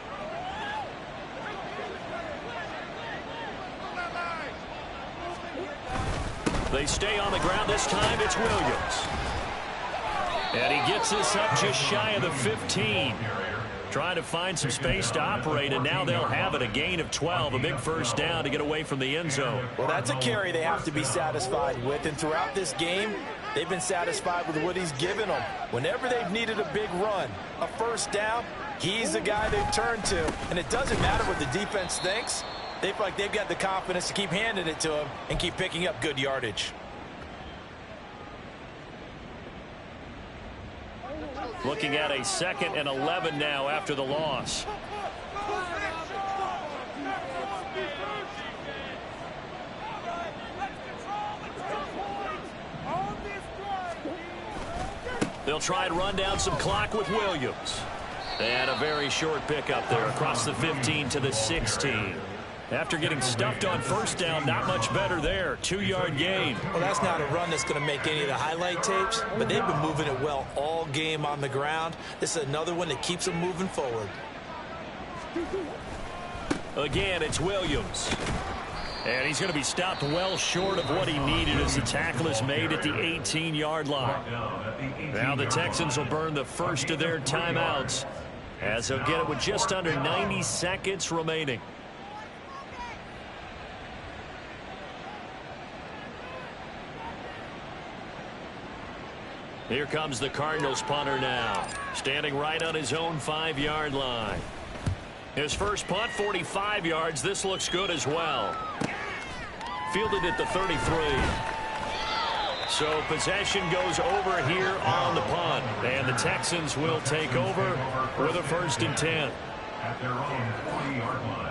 [SPEAKER 1] They stay on the ground. This time it's Williams. And he gets this up just shy of the 15. Trying to find some space to operate, and now they'll have it. A gain of 12, a big first down to get away from the end zone.
[SPEAKER 2] Well, that's a carry they have to be satisfied with. And throughout this game, they've been satisfied with what he's given them. Whenever they've needed a big run, a first down, he's the guy they've turned to. And it doesn't matter what the defense thinks. They feel like they've got the confidence to keep handing it to him and keep picking up good yardage.
[SPEAKER 1] Looking at a 2nd and 11 now after the loss. They'll try and run down some clock with Williams. And a very short pickup there across the 15 to the 16. After getting stuffed on first down, not much better there. 2-yard gain.
[SPEAKER 2] Well, that's not a run that's going to make any of the highlight tapes, but they've been moving it well all game on the ground. This is another one that keeps them moving forward.
[SPEAKER 1] Again, it's Williams. And he's going to be stopped well short of what he needed as the tackle is made at the 18-yard line. Now the Texans will burn the first of their timeouts as they'll get it with just under 90 seconds remaining. Here comes the Cardinals punter now, standing right on his own 5-yard line. His first punt, 45 yards. This looks good as well. Fielded at the 33. So possession goes over here on the punt. And the Texans will take over with a 1st and 10.
[SPEAKER 3] At their own 40-yard line.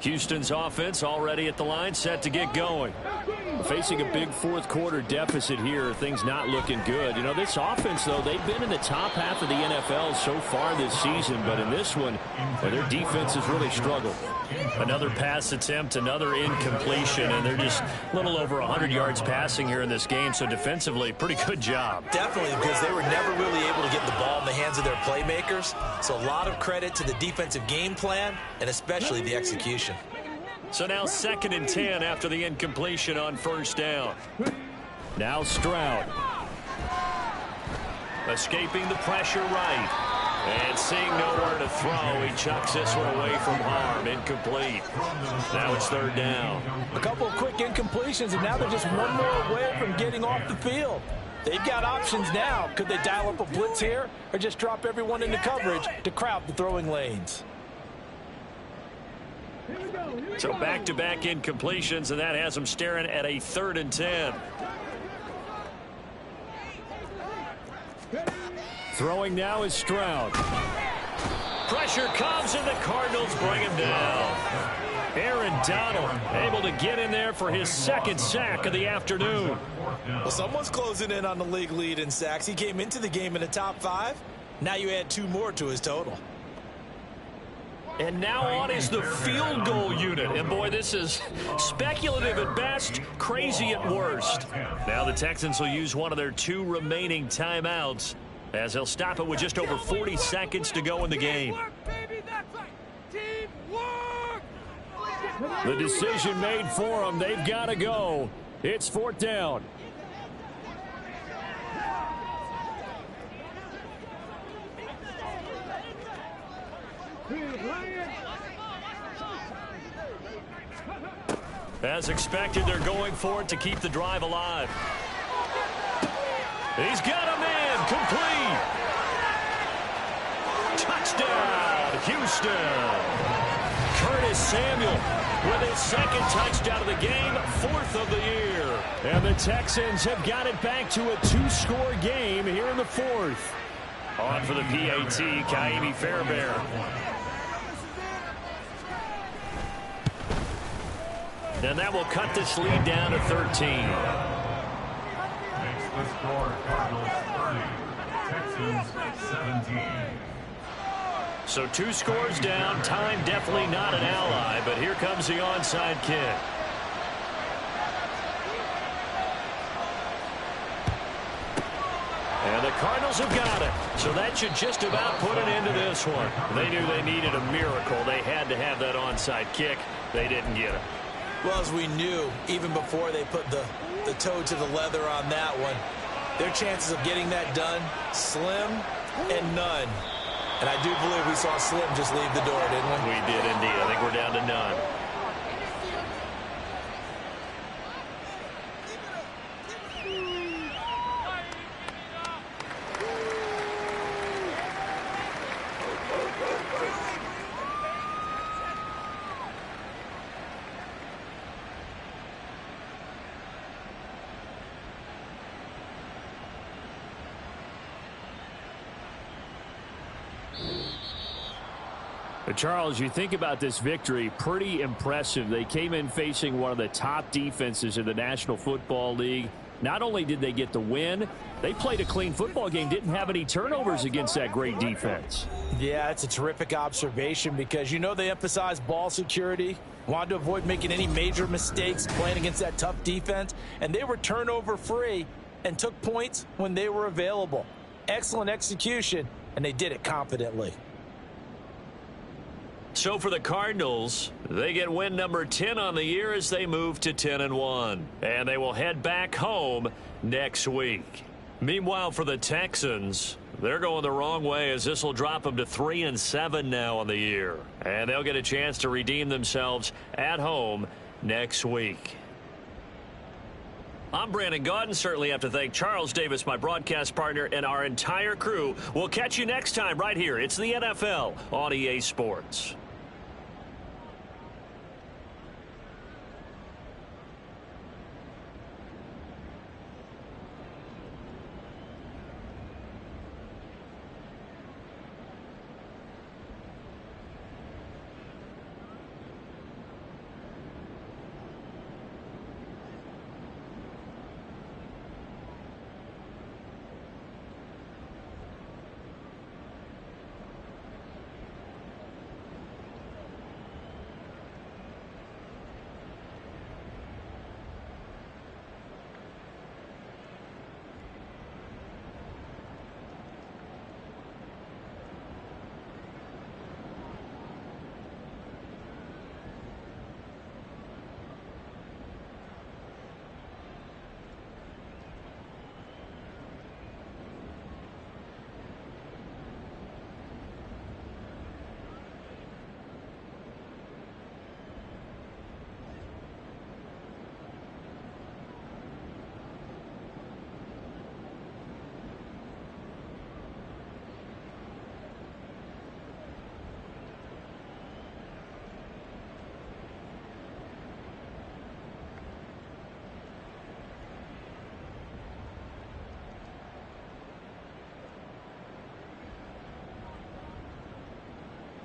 [SPEAKER 1] Houston's offense already at the line, set to get going.
[SPEAKER 5] Facing a big fourth-quarter deficit here, things not looking good. You know, this offense, though, they've been in the top half of the NFL so far this season, but in this one, their defense has really struggled.
[SPEAKER 1] Another pass attempt, another incompletion, and they're just a little over 100 yards passing here in this game, so defensively, pretty good job.
[SPEAKER 2] Definitely, because they were never really able to get the ball in the hands of their playmakers, so a lot of credit to the defensive game plan and especially the execution.
[SPEAKER 1] So now 2nd and 10 after the incompletion on first down.
[SPEAKER 5] Now Stroud.
[SPEAKER 1] Escaping the pressure right. And seeing nowhere to throw, he chucks this one away from harm. Incomplete. Now it's 3rd down.
[SPEAKER 2] A couple of quick incompletions, and now they're just one more away from getting off the field. They've got options now. Could they dial up a blitz here or just drop everyone into coverage to crowd the throwing lanes?
[SPEAKER 1] So back-to-back incompletions, and that has them staring at a 3rd and 10.
[SPEAKER 5] Throwing now is Stroud.
[SPEAKER 1] Pressure comes, and the Cardinals bring him down. Aaron Donald able to get in there for his 2nd sack of the afternoon.
[SPEAKER 2] Well, someone's closing in on the league lead in sacks. He came into the game in the top 5. Now you add 2 more to his total.
[SPEAKER 1] And now on is the field goal unit. And, boy, this is speculative at best, crazy at worst. Now the Texans will use one of their 2 remaining timeouts as they'll stop it with just over 40 seconds to go in the game.
[SPEAKER 5] The decision made for them. They've got to go. It's 4th down.
[SPEAKER 1] As expected, they're going for it to keep the drive alive. He's got a man complete. Touchdown, Houston. Curtis Samuel with his second touchdown of the game, 4th of the year. And the Texans have got it back to a 2-score game here in the 4th. On for the PAT, Kaimi Fairbairn. And that will cut this lead down to 13.
[SPEAKER 3] Makes the score Cardinals 30, Texans 17.
[SPEAKER 1] So 2 scores down, time definitely not an ally, but here comes the onside kick. And the Cardinals have got it. So that should just about put an end to this one. They knew they needed a miracle. They had to have that onside kick. They didn't get it.
[SPEAKER 2] Well, as we knew, even before they put the toe to the leather on that one, their chances of getting that done, slim and none. And I do believe we saw Slim just leave the door, didn't we?
[SPEAKER 1] We did indeed. I think we're down to none. But Charles, you think about this victory, pretty impressive. They came in facing one of the top defenses in the National Football League. Not only did they get the win, they played a clean football game, didn't have any turnovers against that great defense.
[SPEAKER 2] Yeah, it's a terrific observation because, you know, they emphasize ball security, wanted to avoid making any major mistakes playing against that tough defense, and they were turnover free and took points when they were available. Excellent execution, and they did it confidently.
[SPEAKER 1] So for the Cardinals, they get win number 10 on the year as they move to 10-1. And they will head back home next week. Meanwhile, for the Texans, they're going the wrong way as this will drop them to 3-7 now on the year. And they'll get a chance to redeem themselves at home next week. I'm Brandon Gaudin. Certainly have to thank Charles Davis, my broadcast partner, and our entire crew. We'll catch you next time right here. It's the NFL on EA Sports.